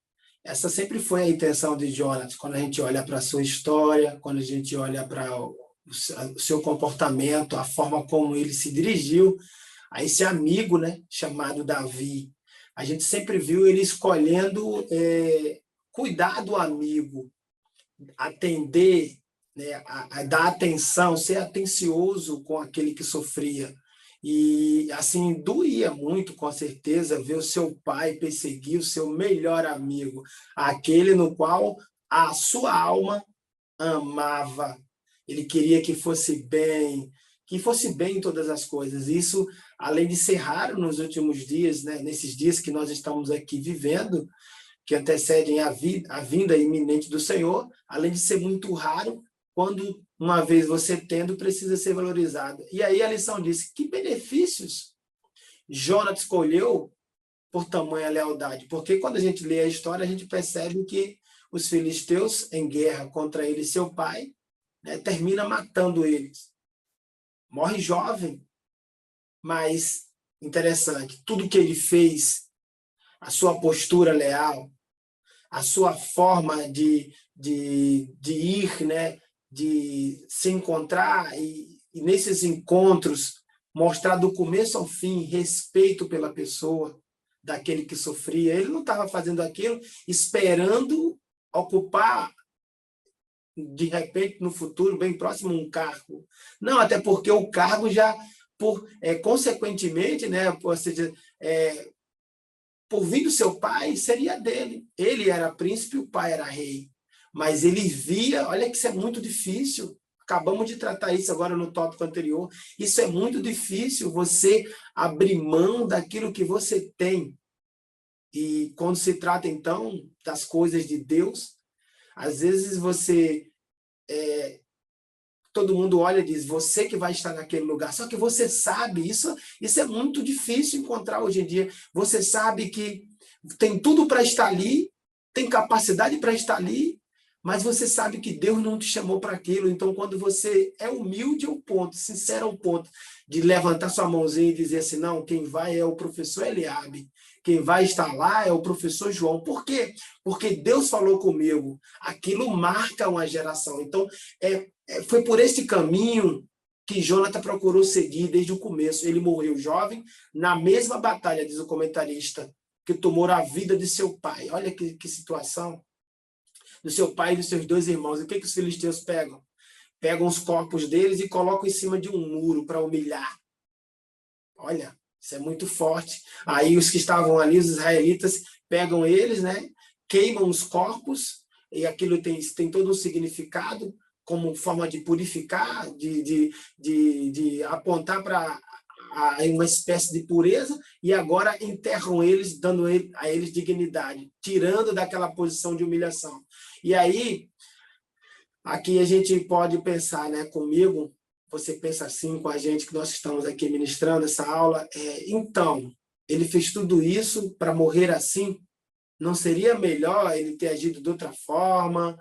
Essa sempre foi a intenção de Jonas, quando a gente olha para a sua história, quando a gente olha para o seu comportamento, a forma como ele se dirigiu a esse amigo, né, chamado Davi. A gente sempre viu ele escolhendo cuidar do amigo, atender, né, a dar atenção, ser atencioso com aquele que sofria. E, assim, doía muito, com certeza, ver o seu pai perseguir o seu melhor amigo, aquele no qual a sua alma amava. Ele queria que fosse bem em todas as coisas. Isso, além de ser raro nos últimos dias, né, nesses dias que nós estamos aqui vivendo, que antecedem a vinda iminente do Senhor, além de ser muito raro, quando, uma vez você tendo, precisa ser valorizado. E aí a lição diz: que benefícios Jonas escolheu por tamanha lealdade? Porque quando a gente lê a história, a gente percebe que os filisteus, em guerra contra ele e seu pai, né, termina matando eles. Morre jovem, mas interessante, tudo que ele fez, a sua postura leal, a sua forma de ir, né, de se encontrar e nesses encontros mostrar do começo ao fim respeito pela pessoa daquele que sofria. Ele não estava fazendo aquilo esperando ocupar, de repente, no futuro bem próximo, um cargo. Não, até porque o cargo já, consequentemente, né, ou seja, por vir do seu pai, seria dele. Ele era príncipe, o pai era rei. Mas ele via, olha que isso é muito difícil. Acabamos de tratar isso agora no tópico anterior. Isso é muito difícil, você abrir mão daquilo que você tem. E quando se trata, então, das coisas de Deus, às vezes todo mundo olha e diz: você que vai estar naquele lugar. Só que você sabe, isso é muito difícil encontrar hoje em dia. Você sabe que tem tudo para estar ali, tem capacidade para estar ali, mas você sabe que Deus não te chamou para aquilo. Então, quando você é humilde ao ponto, sincero ao ponto, de levantar sua mãozinha e dizer assim: não, quem vai é o professor Eliabe, quem vai estar lá é o professor João. Por quê? Porque Deus falou comigo. Aquilo marca uma geração. Então, foi por este caminho que Jonathan procurou seguir desde o começo. Ele morreu jovem, na mesma batalha, diz o comentarista, que tomou a vida de seu pai. Olha que situação. Do seu pai e dos seus 2 irmãos. E o que os filisteus pegam? Pegam os corpos deles e colocam em cima de um muro para humilhar. Olha, isso é muito forte. Aí os que estavam ali, os israelitas, pegam eles, né, queimam os corpos, e aquilo tem todo um significado, como forma de purificar, de apontar para uma espécie de pureza, e agora enterram eles, dando a eles dignidade, tirando daquela posição de humilhação. E aí, aqui a gente pode pensar, né, comigo, você pensa assim com a gente, que nós estamos aqui ministrando essa aula, então, ele fez tudo isso para morrer assim? Não seria melhor ele ter agido de outra forma,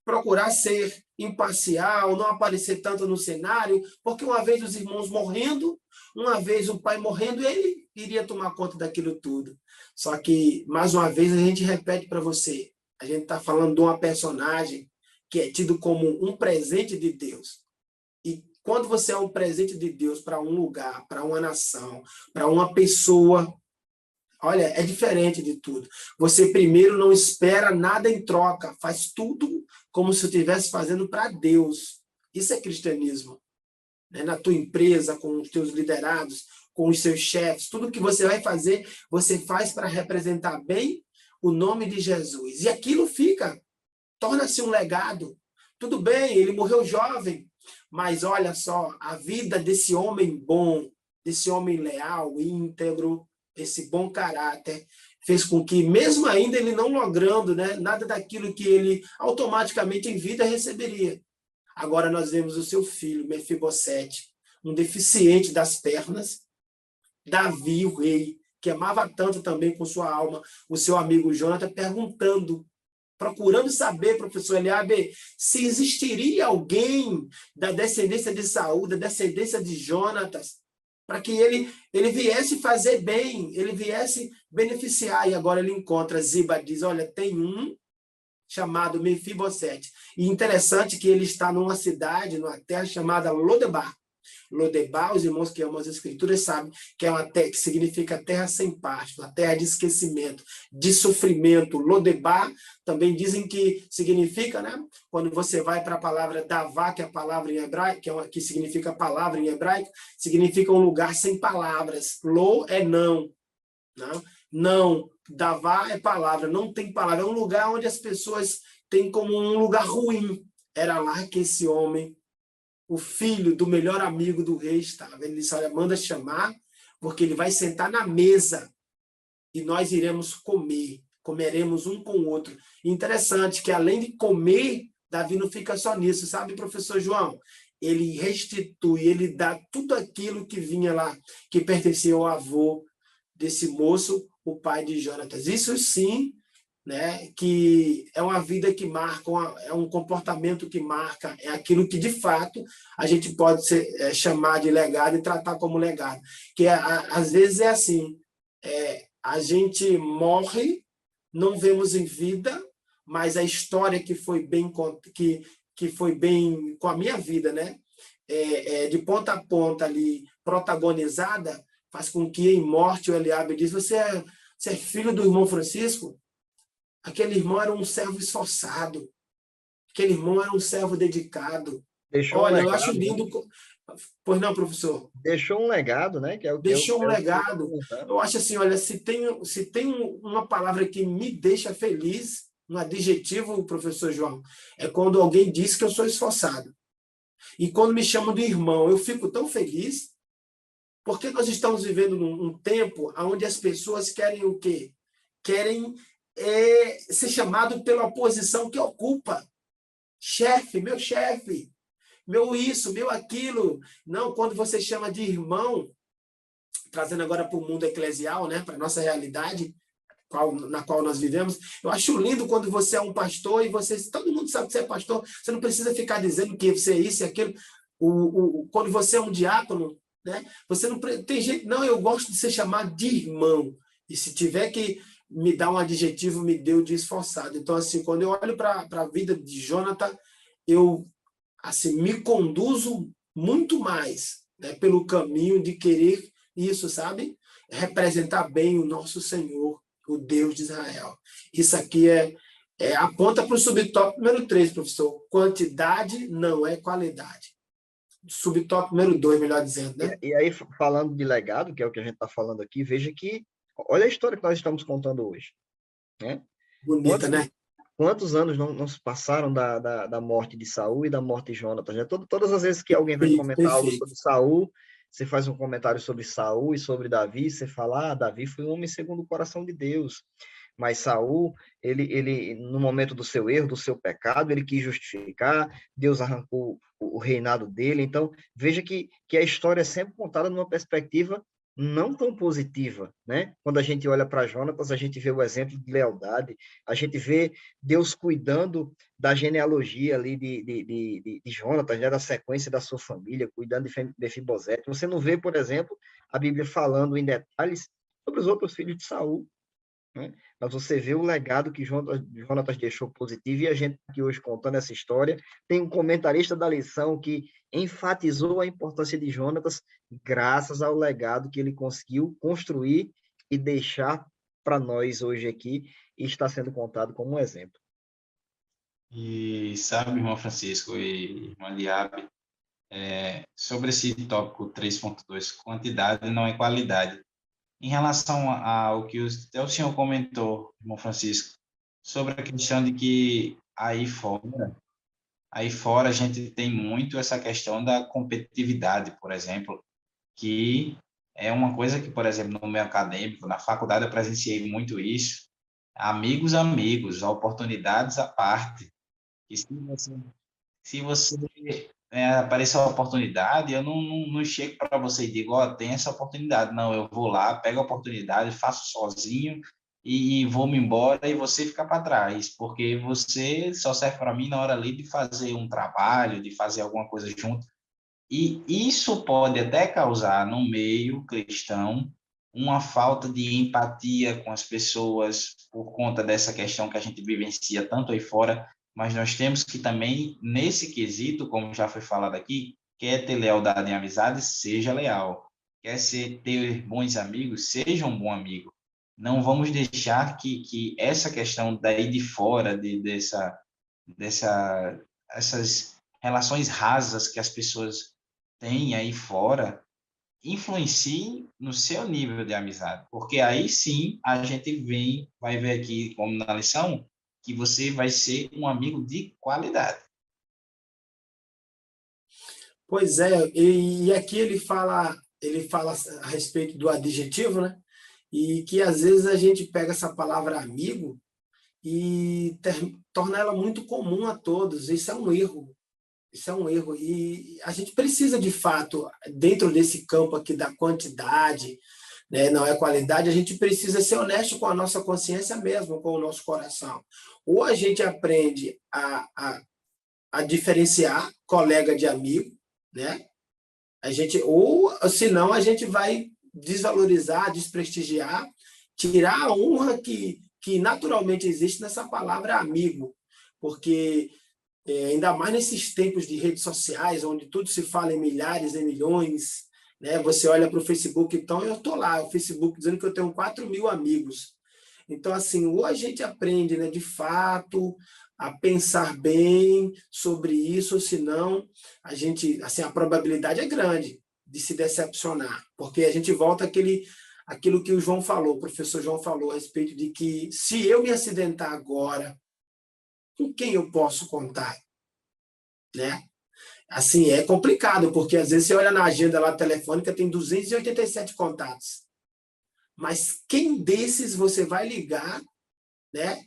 procurar ser imparcial, não aparecer tanto no cenário, porque uma vez os irmãos morrendo, uma vez o pai morrendo, ele iria tomar conta daquilo tudo. Só que, mais uma vez, a gente repete para você, a gente está falando de uma personagem que é tido como um presente de Deus. E quando você é um presente de Deus para um lugar, para uma nação, para uma pessoa, Olha, é diferente de tudo. Você primeiro não espera nada em troca, faz tudo como se estivesse fazendo para Deus. Isso é cristianismo. Né? Na tua empresa, com os teus liderados, com os seus chefes, tudo que você vai fazer, você faz para representar bem o nome de Jesus. E aquilo fica, torna-se um legado. Tudo bem, ele morreu jovem, mas olha só, a vida desse homem bom, desse homem leal, íntegro, esse bom caráter, fez com que, mesmo ainda ele não logrando, né, nada daquilo que ele automaticamente em vida receberia. Agora nós vemos o seu filho, Mefibosete, um deficiente das pernas, Davi, o rei, que amava tanto também com sua alma, o seu amigo Jonathan, perguntando, procurando saber, professor Eliabe, se existiria alguém da descendência de Saul, da descendência de Jonatas, para que ele viesse fazer bem, ele viesse beneficiar. E agora ele encontra Ziba, diz, olha, tem um chamado Mefibosete. E interessante que ele está numa cidade, numa terra chamada Lodebar. Lodebar, os irmãos que amam as escrituras sabem que é uma terra que significa terra sem pasto, uma terra de esquecimento, de sofrimento. Lodebar também dizem que significa, né? Quando você vai para a palavra Davá, que é a palavra em hebraico, que significa palavra em hebraico, significa um lugar sem palavras. Lo é não. Não. Davá é palavra, não tem palavra. É um lugar onde as pessoas têm como um lugar ruim. Era lá que esse homem, o filho do melhor amigo do rei, estava. Ele disse, olha, manda chamar, porque ele vai sentar na mesa e nós iremos comer, comeremos um com o outro. E interessante que, além de comer, Davi não fica só nisso, sabe, professor João? Ele restitui, ele dá tudo aquilo que vinha lá, que pertencia ao avô desse moço, o pai de Jonatas. Isso sim, né, que é uma vida que marca, é um comportamento que marca, é aquilo que, de fato, a gente pode chamar de legado e tratar como legado. Que às vezes é assim, a gente morre, não vemos em vida, mas a história que foi bem com a minha vida, né, de ponta a ponta ali, protagonizada, faz com que em morte o Eliabe diz, você é filho do irmão Francisco? Aquele irmão era um servo esforçado. Aquele irmão era um servo dedicado. Deixou Olha, um eu legado, acho lindo. Pois não, professor? Deixou um legado, né? Que é o que Deixou um eu estou legado. comentando. Eu acho assim, olha, se tem uma palavra que me deixa feliz, um adjetivo, professor João, é quando alguém diz que eu sou esforçado. E quando me chamam de irmão, eu fico tão feliz, porque nós estamos vivendo num tempo onde as pessoas querem o quê? Querem ser chamado pela posição que ocupa. Chefe, meu isso, meu aquilo. Não, quando você chama de irmão, trazendo agora para o mundo eclesial, né, para a nossa realidade, na qual nós vivemos, eu acho lindo quando você é um pastor e todo mundo sabe que você é pastor, você não precisa ficar dizendo que você é isso e aquilo. Quando você é um diácono, né, você não tem jeito, não, eu gosto de ser chamado de irmão. E se tiver que me dar um adjetivo, me deu de esforçado. Então, assim, quando eu olho para a vida de Jonathan, eu assim, me conduzo muito mais, né, pelo caminho de querer isso, sabe? Representar bem o nosso Senhor, o Deus de Israel. Isso aqui aponta para o subtópico número 3, professor. Quantidade não é qualidade. Subtópico número 2, melhor dizendo, né? E aí, falando de legado, que é o que a gente está falando aqui, veja que, olha a história que nós estamos contando hoje. Né? Bonita, né? Quantos anos não se passaram da morte de Saul e da morte de Jonatas? Né? Todas as vezes que alguém vai comentar algo sobre Saul, você faz um comentário sobre Saul e sobre Davi, você fala, Davi foi um homem segundo o coração de Deus. Mas Saul, ele no momento do seu erro, do seu pecado, ele quis justificar, Deus arrancou o reinado dele. Então, veja que a história é sempre contada numa perspectiva não tão positiva, né? Quando a gente olha para Jonatas, a gente vê o exemplo de lealdade, a gente vê Deus cuidando da genealogia ali de Jonatas, né? Da sequência da sua família, cuidando de Mefibosete. Você não vê, por exemplo, a Bíblia falando em detalhes sobre os outros filhos de Saul, né? Mas você vê o legado que Jonatas deixou positivo, e a gente aqui hoje contando essa história, tem um comentarista da lição que enfatizou a importância de Jonatas graças ao legado que ele conseguiu construir e deixar para nós hoje aqui e está sendo contado como um exemplo. E sabe, irmão Francisco e irmã Liabe, sobre esse tópico 3.2, quantidade não é qualidade. Em relação ao que até o senhor comentou, irmão Francisco, sobre a questão de que aí fora a gente tem muito essa questão da competitividade, por exemplo, que é uma coisa que, por exemplo, no meio acadêmico, na faculdade eu presenciei muito isso, amigos, amigos, oportunidades à parte, e se você aparecer uma oportunidade, eu não chego para você e digo, ó, tem essa oportunidade. Não, eu vou lá, pego a oportunidade, faço sozinho e vou-me embora e você fica para trás, porque você só serve para mim na hora ali de fazer um trabalho, de fazer alguma coisa junto. E isso pode até causar no meio cristão uma falta de empatia com as pessoas por conta dessa questão que a gente vivencia tanto aí fora, mas nós temos que também, nesse quesito, como já foi falado aqui, quer ter lealdade e amizade, seja leal. Quer ter bons amigos, seja um bom amigo. Não vamos deixar que essa questão daí de fora, essas relações rasas que as pessoas têm aí fora, influencie no seu nível de amizade, porque aí sim a gente vai ver aqui, como na lição, que você vai ser um amigo de qualidade. Pois é, e aqui ele fala a respeito do adjetivo, né? E que às vezes a gente pega essa palavra amigo e torna ela muito comum a todos. Isso é um erro. Isso é um erro. E a gente precisa, de fato, dentro desse campo aqui da quantidade, né, não é qualidade, a gente precisa ser honesto com a nossa consciência mesmo, com o nosso coração. Ou a gente aprende a diferenciar colega de amigo, né? Ou senão a gente vai desvalorizar, desprestigiar, tirar a honra que naturalmente existe nessa palavra amigo, porque ainda mais nesses tempos de redes sociais, onde tudo se fala em milhares e milhões, né? Você olha para o Facebook, então eu estou lá, o Facebook dizendo que eu tenho 4.000 amigos. Então, assim, ou a gente aprende, né, de fato, a pensar bem sobre isso, ou senão a probabilidade é grande de se decepcionar, porque a gente volta aquilo que o João falou, o professor João falou a respeito de que se eu me acidentar agora, com quem eu posso contar, né? Assim, é complicado, porque às vezes você olha na agenda lá telefônica, tem 287 contatos. Mas quem desses você vai ligar, né?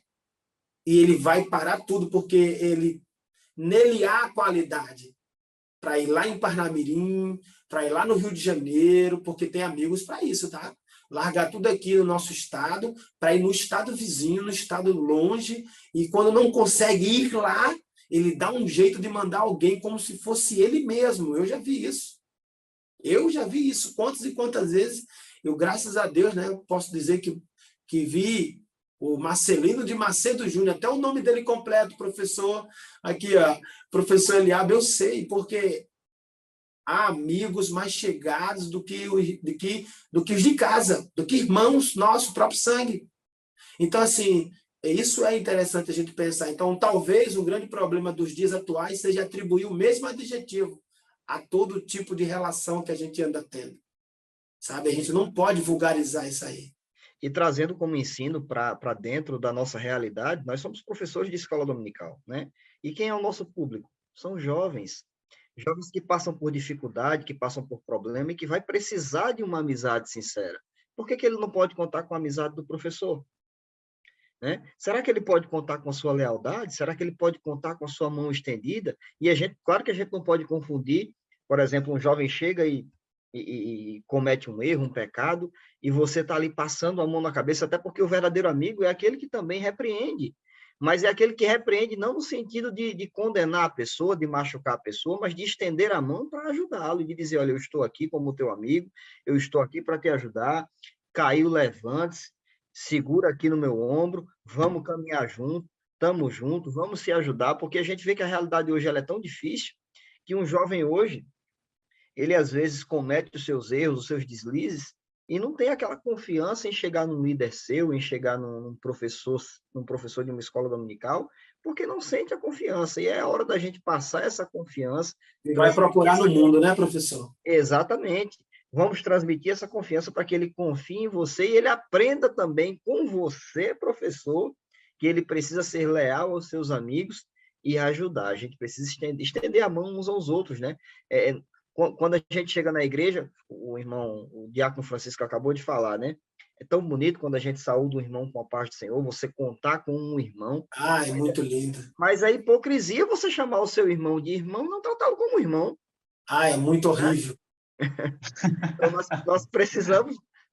E ele vai parar tudo, porque nele há qualidade para ir lá em Parnamirim, para ir lá no Rio de Janeiro, porque tem amigos para isso, tá? Largar tudo aqui no nosso estado, para ir no estado vizinho, no estado longe, e quando não consegue ir lá, ele dá um jeito de mandar alguém como se fosse ele mesmo. Eu já vi isso. Quantas e quantas vezes eu, graças a Deus, né, posso dizer que vi o Marcelino de Macedo Júnior, até o nome dele completo, professor, aqui, ó, professor Eliabe, eu sei, porque há amigos mais chegados do que os de casa, do que irmãos nossos, próprio sangue. Então, assim, isso é interessante a gente pensar. Então, talvez o grande problema dos dias atuais seja atribuir o mesmo adjetivo a todo tipo de relação que a gente anda tendo. Sabe? A gente não pode vulgarizar isso aí. E trazendo como ensino para dentro da nossa realidade, nós somos professores de escola dominical, né? E quem é o nosso público? São jovens. Jovens que passam por dificuldade, que passam por problema e que vai precisar de uma amizade sincera. Por que ele não pode contar com a amizade do professor? Né? Será que ele pode contar com a sua lealdade? Será que ele pode contar com a sua mão estendida? E claro que a gente não pode confundir, por exemplo, um jovem chega e comete um erro, um pecado, e você está ali passando a mão na cabeça, até porque o verdadeiro amigo é aquele que também repreende, mas é aquele que repreende não no sentido de condenar a pessoa, de machucar a pessoa, mas de estender a mão para ajudá-lo, de dizer, olha, eu estou aqui como teu amigo, eu estou aqui para te ajudar, caiu, levante-se, segura aqui no meu ombro, vamos caminhar junto, estamos juntos, vamos se ajudar, porque a gente vê que a realidade hoje ela é tão difícil que um jovem hoje, ele às vezes comete os seus erros, os seus deslizes, e não tem aquela confiança em chegar num líder seu, em chegar num professor de uma escola dominical, porque não sente a confiança. E é a hora da gente passar essa confiança. E vai procurar no mundo, né, professor? Exatamente. Vamos transmitir essa confiança para que ele confie em você e ele aprenda também com você, professor, que ele precisa ser leal aos seus amigos e ajudar. A gente precisa estender a mão uns aos outros, né? Quando a gente chega na igreja, o diácono Francisco acabou de falar, né? É tão bonito quando a gente saúda um irmão com a paz do Senhor, você contar com um irmão. Ah, é muito lindo. Mas a hipocrisia é você chamar o seu irmão de irmão e não tratá-lo como irmão. Ah, é muito horrível. Então,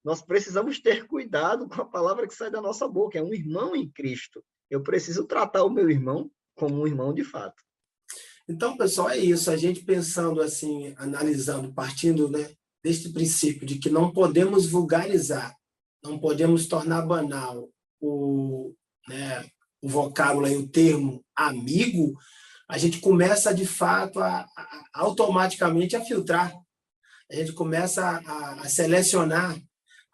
nós precisamos ter cuidado com a palavra que sai da nossa boca. É um irmão em Cristo. Eu preciso tratar o meu irmão como um irmão de fato. Então, pessoal, é isso. A gente pensando assim, analisando, partindo, né, deste princípio de que não podemos vulgarizar, não podemos tornar banal o vocábulo e o termo amigo, a gente começa, de fato, automaticamente a filtrar. A gente começa a selecionar,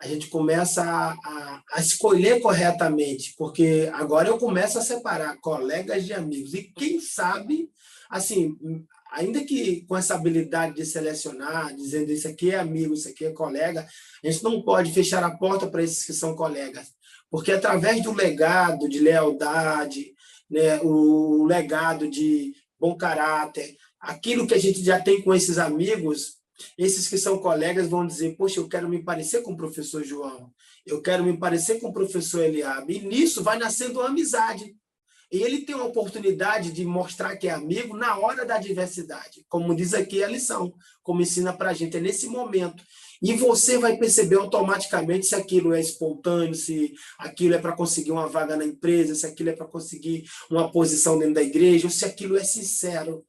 a gente começa a escolher corretamente, porque agora eu começo a separar colegas de amigos. E quem sabe, assim, ainda que com essa habilidade de selecionar, dizendo isso aqui é amigo, isso aqui é colega, a gente não pode fechar a porta para esses que são colegas, porque através do legado de lealdade, né, o legado de bom caráter, aquilo que a gente já tem com esses amigos, esses que são colegas vão dizer, poxa, eu quero me parecer com o professor João, eu quero me parecer com o professor Eliabe, e nisso vai nascendo uma amizade. E ele tem a oportunidade de mostrar que é amigo na hora da adversidade, como diz aqui a lição, como ensina para a gente, é nesse momento. E você vai perceber automaticamente se aquilo é espontâneo, se aquilo é para conseguir uma vaga na empresa, se aquilo é para conseguir uma posição dentro da igreja, ou se aquilo é sincero.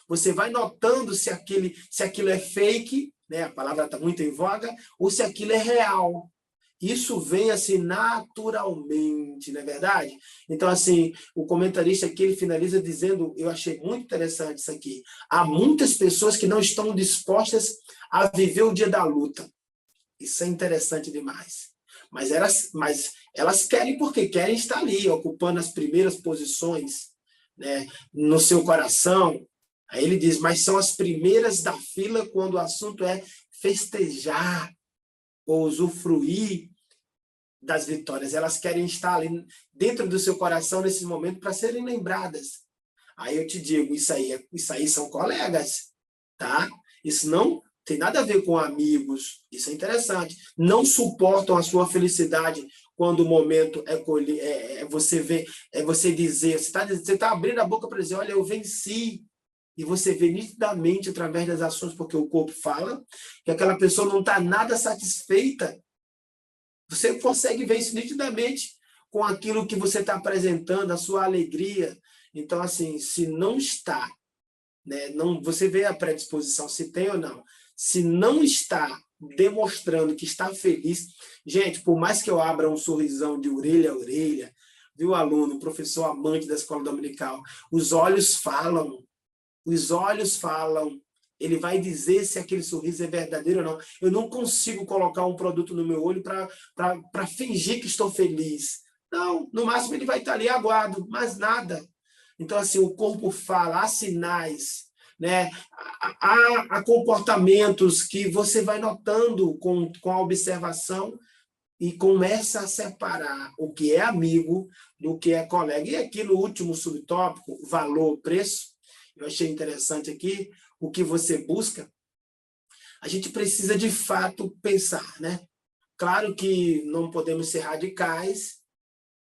Você vai notando se aquilo é fake, né? A palavra está muito em voga, ou se aquilo é real. Isso vem assim naturalmente, não é verdade? Então, assim, o comentarista aqui ele finaliza dizendo, eu achei muito interessante isso aqui, há muitas pessoas que não estão dispostas a viver o dia da luta. Isso é interessante demais. Mas elas querem porque querem estar ali, ocupando as primeiras posições, né, no seu coração. Aí ele diz, mas são as primeiras da fila quando o assunto é festejar ou usufruir das vitórias. Elas querem estar ali dentro do seu coração nesse momento para serem lembradas. Aí eu te digo, isso aí são colegas, tá? Isso não tem nada a ver com amigos. Isso é interessante. Não suportam a sua felicidade quando o momento você dizer, você está abrindo a boca para dizer, olha, eu venci. E você vê nitidamente, através das ações, porque o corpo fala, que aquela pessoa não está nada satisfeita. Você consegue ver isso nitidamente com aquilo que você está apresentando, a sua alegria. Então, assim, se não está, né, você vê a predisposição, se tem ou não. Se não está demonstrando que está feliz, gente, por mais que eu abra um sorrisão de orelha a orelha, viu, aluno, professor amante da escola dominical, os olhos falam. Os olhos falam, ele vai dizer se aquele sorriso é verdadeiro ou não. Eu não consigo colocar um produto no meu olho para fingir que estou feliz. Não, no máximo ele vai estar ali aguado, mas nada. Então, assim, o corpo fala, há sinais, né? Há comportamentos que você vai notando com a observação e começa a separar o que é amigo do que é colega. E aqui no último subtópico, valor, preço, eu achei interessante aqui, o que você busca, a gente precisa de fato pensar, né? Claro que não podemos ser radicais,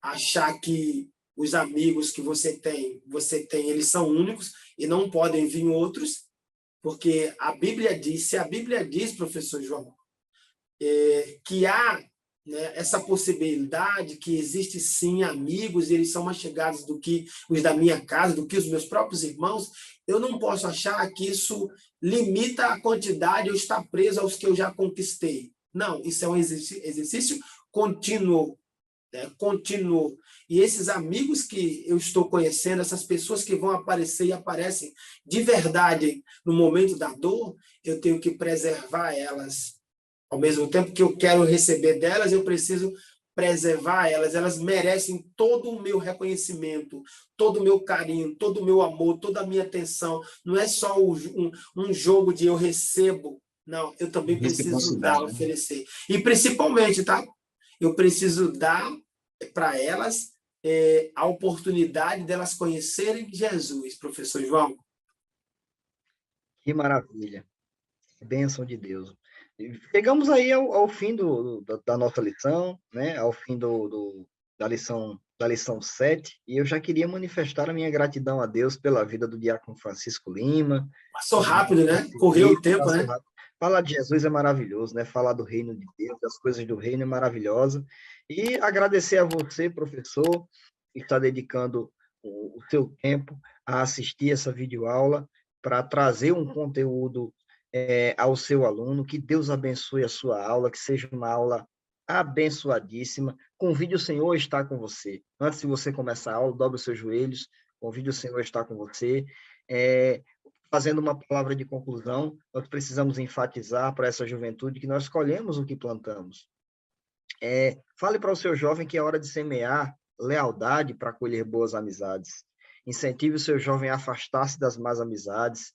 achar que os amigos que você tem, eles são únicos e não podem vir outros, porque a Bíblia diz, professor João, que há, né, essa possibilidade que existe sim amigos, e eles são mais chegados do que os da minha casa, do que os meus próprios irmãos, eu não posso achar que isso limita a quantidade ou está preso aos que eu já conquistei. Não, isso é um exercício contínuo, né, contínuo. E esses amigos que eu estou conhecendo, essas pessoas que vão aparecer e aparecem de verdade no momento da dor, eu tenho que preservar elas. Ao mesmo tempo que eu quero receber delas, eu preciso preservar elas. Elas merecem todo o meu reconhecimento, todo o meu carinho, todo o meu amor, toda a minha atenção. Não é só um jogo de eu recebo. Não, eu também preciso dar, Reciprocidade, né? oferecer. E principalmente, tá? Eu preciso dar para elas a oportunidade delas conhecerem Jesus, professor João. Que maravilha. Bênção de Deus. Chegamos aí ao fim da nossa lição, né? Ao fim da lição 7, e eu já queria manifestar a minha gratidão a Deus pela vida do diácono Francisco Lima. Passou rápido, né? Correu o tempo, né? Falar de Jesus é maravilhoso, né? Falar do reino de Deus, das coisas do reino é maravilhosa. E agradecer a você, professor, que está dedicando o seu tempo a assistir essa videoaula para trazer um conteúdo ao seu aluno. Que Deus abençoe a sua aula, que seja uma aula abençoadíssima. Convide o Senhor a estar com você. Antes de você começar a aula, dobre os seus joelhos, convide o Senhor a estar com você. Fazendo uma palavra de conclusão, nós precisamos enfatizar para essa juventude que nós colhemos o que plantamos. Fale para o seu jovem que é hora de semear lealdade para colher boas amizades. Incentive o seu jovem a afastar-se das más amizades,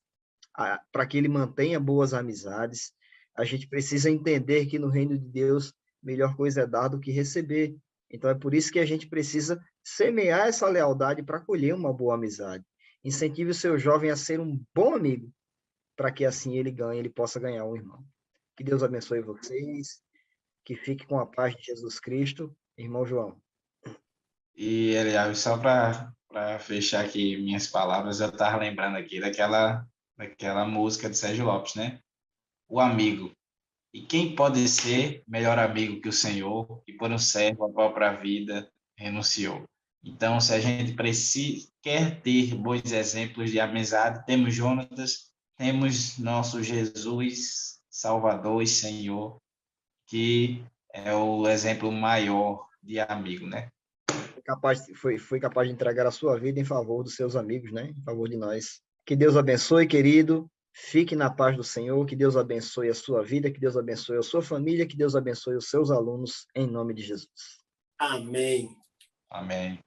para que ele mantenha boas amizades. A gente precisa entender que no reino de Deus, melhor coisa é dar do que receber. Então, é por isso que a gente precisa semear essa lealdade para colher uma boa amizade. Incentive o seu jovem a ser um bom amigo, para que assim ele possa ganhar um irmão. Que Deus abençoe vocês, que fique com a paz de Jesus Cristo. Irmão João. E, Eliel, só para fechar aqui minhas palavras, eu estava lembrando aqui daquela música de Sérgio Lopes, né? O amigo. E quem pode ser melhor amigo que o Senhor, que por um servo a própria vida renunciou? Então, se a gente quer ter bons exemplos de amizade, temos Jonatas, temos nosso Jesus, Salvador e Senhor, que é o exemplo maior de amigo, né? Foi capaz de entregar a sua vida em favor dos seus amigos, né? Em favor de nós. Que Deus abençoe, querido. Fique na paz do Senhor, que Deus abençoe a sua vida, que Deus abençoe a sua família, que Deus abençoe os seus alunos, em nome de Jesus. Amém. Amém.